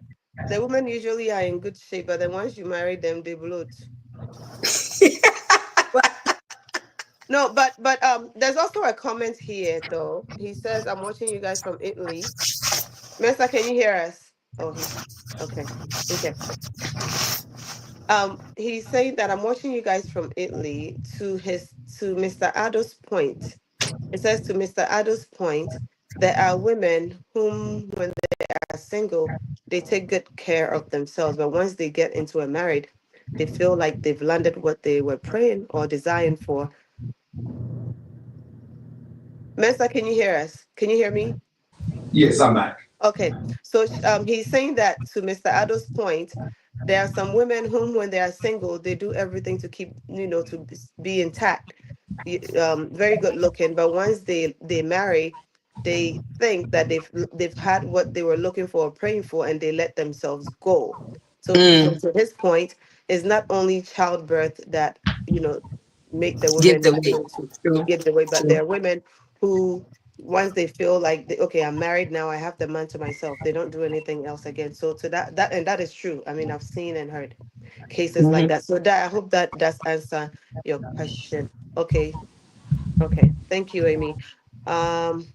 the women usually are in good shape, but then once you marry them, they bloat. No, but there's also a comment here though. He says, I'm watching you guys from Italy. Mesa, can you hear us? Oh, Okay. Okay. He's saying that I'm watching you guys from Italy to Mr. Ado's point. It says to Mr. Ado's point, there are women whom when they are single, they take good care of themselves, but once they get into a married, they feel like they've landed what they were praying or desiring for. Mensa, can you hear us? Can you hear me? Yes, I'm back. Okay, so he's saying that to Mr. Ado's point, there are some women whom, when they are single, they do everything to keep, to be intact, very good looking. But once they marry, they think that they've had what they were looking for, or praying for, and they let themselves go. So Mm. to his point, it's not only childbirth that make the Give women the weight. able to True. give the way, but True. there are women who once they feel like okay, I'm married now, I have the man to myself, they don't do anything else again. So to that is true. I mean, I've seen and heard cases like Hmm. that. So that I hope that does answer your question. Okay. Okay, thank you, Amy. um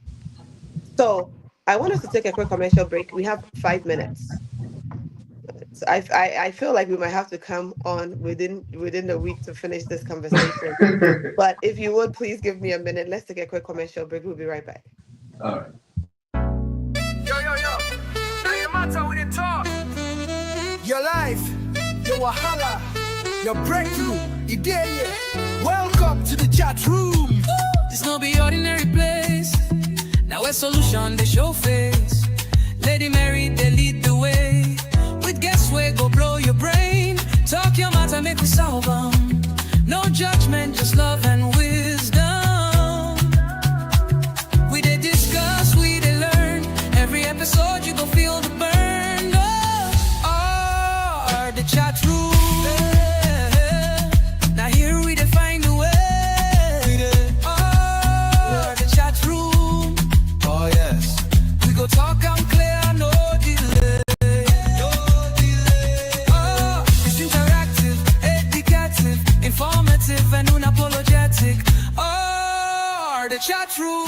so I want us to take a quick commercial break. We have 5 minutes. So I feel like we might have to come on within the week to finish this conversation, but if you would please give me a minute, let's take a quick commercial break. We'll be right back. All right. Yo, yo, yo. Now your matter with the talk. Your life, your wahala, your breakthrough, idea. Welcome to the chat room. This no be ordinary place. Now a solution they show face. Lady Mary they lead the way. With guess where go blow your brain. Talk your matter make we solve 'em. No judgment, just love and wisdom. We they discuss, we they learn. Every episode you go feel the burn. Oh, the chat room. Now here we define the way. Oh, the chat room. Oh, yes. We go talk and clear, no delay. No delay. Oh, it's interactive, educative, informative, and unapologetic. Oh, the chat room.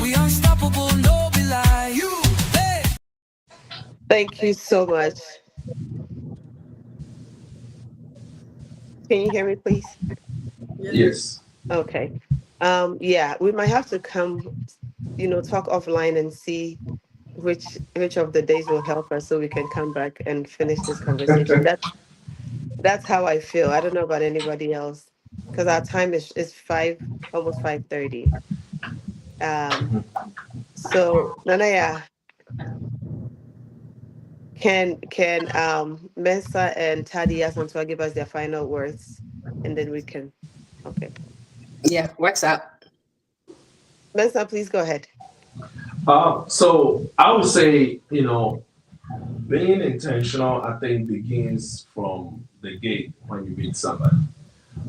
We unstoppable, no be lie. You, hey. Thank you so much. Can you hear me, please? Yes. Okay. Yeah, we might have to come, talk offline and see which of the days will help us so we can come back and finish this conversation. That's how I feel. I don't know about anybody else because our time is almost 5:30. Um, so Nanaya, can Mensa and Tadia Santua give us their final words, and then we can. Okay, Yeah, works out. Mensa, please go ahead. So I would say, being intentional, I think, begins from the gate when you meet somebody.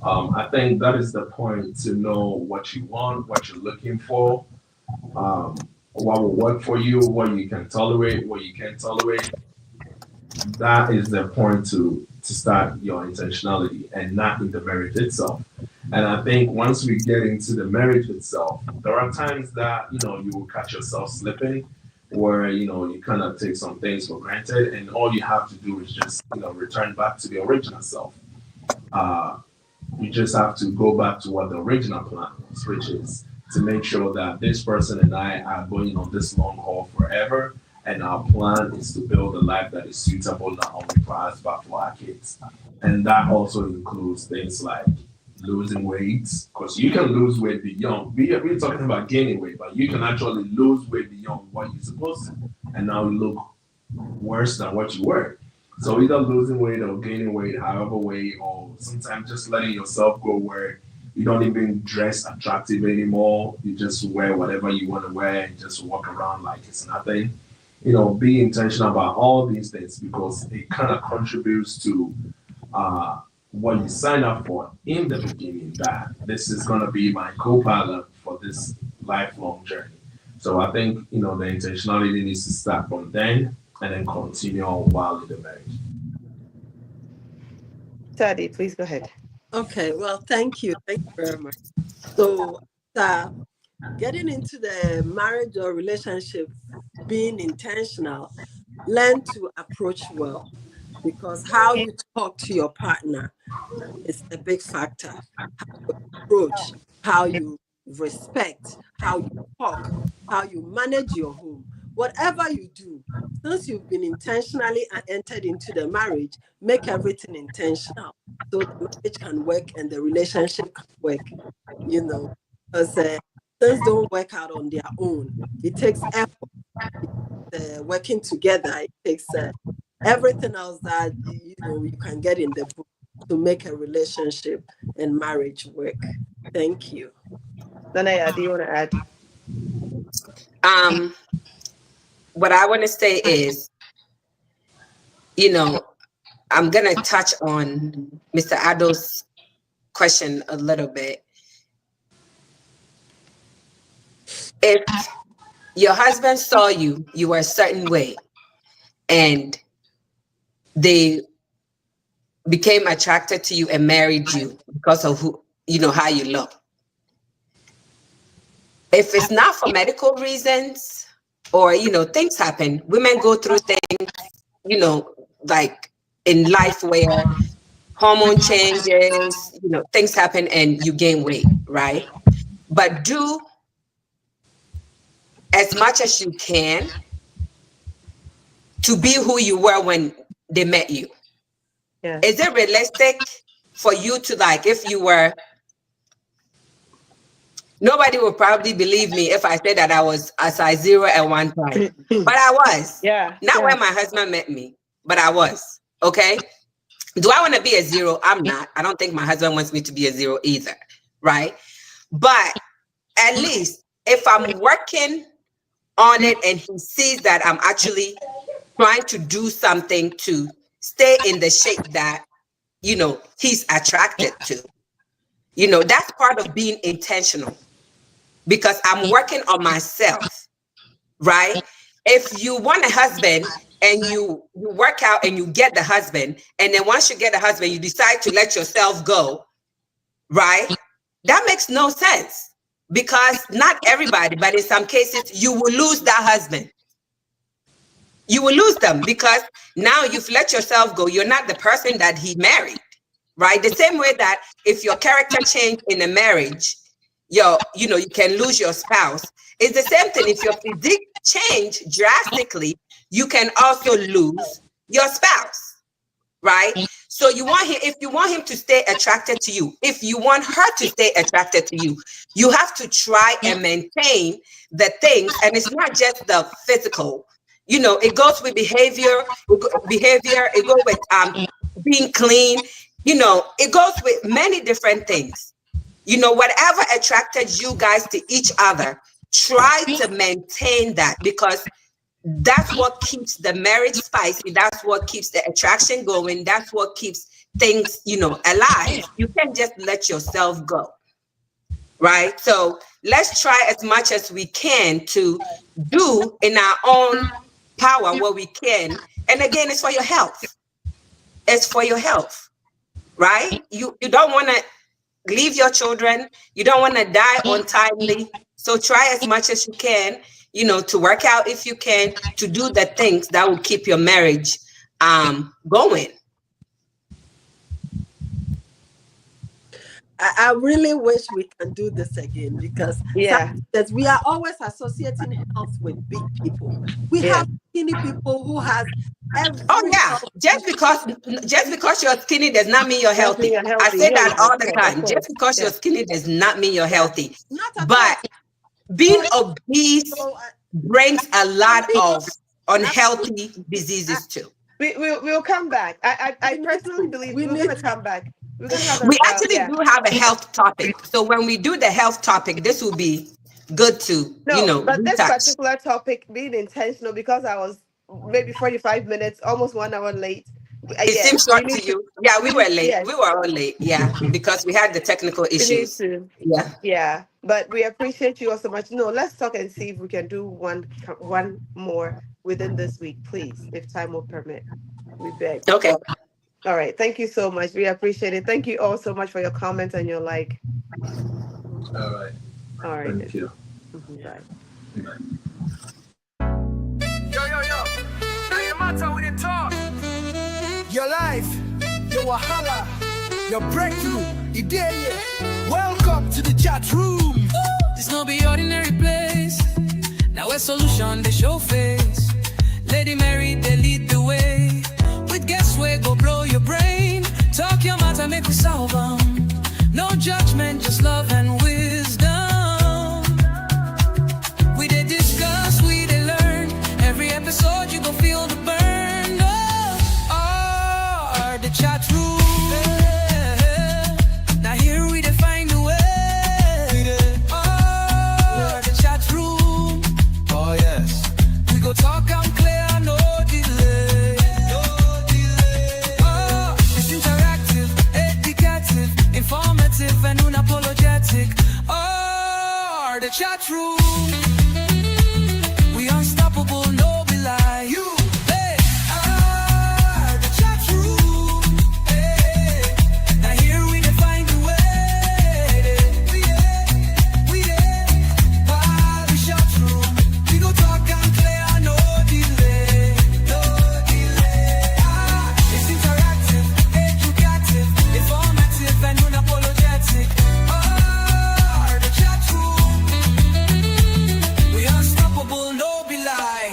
I think that is the point to know what you want, what you're looking for, what will work for you, what you can tolerate, what you can't tolerate. That is the point to start your intentionality and not in the marriage itself. And I think once we get into the marriage itself, there are times that you will catch yourself slipping, where you kind of take some things for granted, and all you have to do is just return back to the original self. Uh, you just have to go back to what the original plan was, which is to make sure that this person and I are going on this long haul forever. And our plan is to build a life that is suitable not only for us but for our kids. And that also includes things like losing weight, because you can lose weight beyond. We're talking about gaining weight, but you can actually lose weight beyond what you're supposed to, and now you look worse than what you were. So either losing weight or gaining weight, however way, or sometimes just letting yourself go where you don't even dress attractive anymore. You just wear whatever you want to wear and just walk around like it's nothing. Be intentional about all these things because it kind of contributes to what you sign up for in the beginning, that this is going to be my co-pilot for this lifelong journey. So I think, the intentionality needs to start from then and then continue on while in the marriage. Tadi, please go ahead. Okay, well, thank you. Thank you very much. So, getting into the marriage or relationship, being intentional, learn to approach well, because how you talk to your partner is a big factor. Approach, how you respect, how you talk, how you manage your home. Whatever you do, since you've been intentionally entered into the marriage, make everything intentional so the marriage can work and the relationship can work, you know, because things don't work out on their own. It takes effort, working together. It takes everything else that you can get in the book to make a relationship and marriage work. Thank you. Nanaya, do you want to add? What I want to say is, I'm going to touch on Mr. Ado's question a little bit. If your husband saw you were a certain way, and they became attracted to you and married you because of how you look. If it's not for medical reasons, or things happen, women go through things, like in life where hormone changes, things happen and you gain weight, right? But do as much as you can to be who you were when they met you. Yeah. Is it realistic for you to, like, if you were, nobody will probably believe me if I say that I was a size 0 at one time, but I was. Yeah. Not when my husband met me, but I was. Okay. Do I want to be a 0? I'm not. I don't think my husband wants me to be a 0 either. Right. But at least if I'm working on it and he sees that I'm actually trying to do something to stay in the shape that, he's attracted to, that's part of being intentional, because I'm working on myself, right? If you want a husband and you work out and you get the husband, and then once you get the husband, you decide to let yourself go, right? That makes no sense, because not everybody, but in some cases, you will lose that husband. You will lose them because now you've let yourself go. You're not the person that he married, right? The same way that if your character changed in a marriage, you can lose your spouse. It's the same thing. If your physique change drastically, you can also lose your spouse, right? So if you want him to stay attracted to you, if you want her to stay attracted to you, you have to try and maintain the things. And it's not just the physical. It goes with behavior. It goes with being clean. It goes with many different things. Whatever attracted you guys to each other, try to maintain that, because that's what keeps the marriage spicy. That's what keeps the attraction going. That's what keeps things, alive. You can't just let yourself go, right? So let's try as much as we can to do in our own power what we can. And again, it's for your health. It's for your health, right? You don't want to leave your children. You don't want to die untimely. So try as much as you can, to work out if you can, to do the things that will keep your marriage going. I really wish we can do this again, because we are always associating health with big people. We have skinny people who has every just because you're skinny does not mean you're healthy. I say that all the time. Just because you're skinny does not mean you're healthy. But being obese brings a lot of unhealthy diseases too. We'll come back. I personally believe we're going to come back. We actually do have a health topic. So when we do the health topic, this will be good to, but this retouch. particular topic, being intentional, because I was maybe 45 minutes, almost 1 hour late. It seems short to you. Yeah, we were late. We were all late. Yeah, because we had the technical issues. Yeah. But we appreciate you all so much. No, let's talk and see if we can do one more within this week, please, if time will permit. We beg. Okay. All right. Thank you so much. We appreciate it. Thank you all so much for your comments and your like. All right. Thank you. Bye. Yo, yo, yo. wahala, your breakthrough, idea. Welcome to the chat room. This no be ordinary place. Now a solution they show face. Lady Mary they lead the way. With guess where go blow your brain. Talk your matter make we solve 'em. No judgment, just love and wisdom. We they discuss, we they learn. Every episode you go feel the burn. Oh, the chat room. Now here we define the way. Oh, the chat room. Oh yes. We go talk and clear, no delay. No delay. Oh, it's interactive, educative, informative, and unapologetic. Oh, the chat room. We unstoppable, no be lie. You, hey, the chat room. Hey, now here we define the way. We the chat room. We go talk and clear, no delay, no delay. It's interactive, educative, informative, and unapologetic. Oh, the chat room. We unstoppable, no be lie.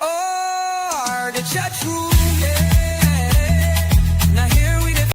Oh, the chat room.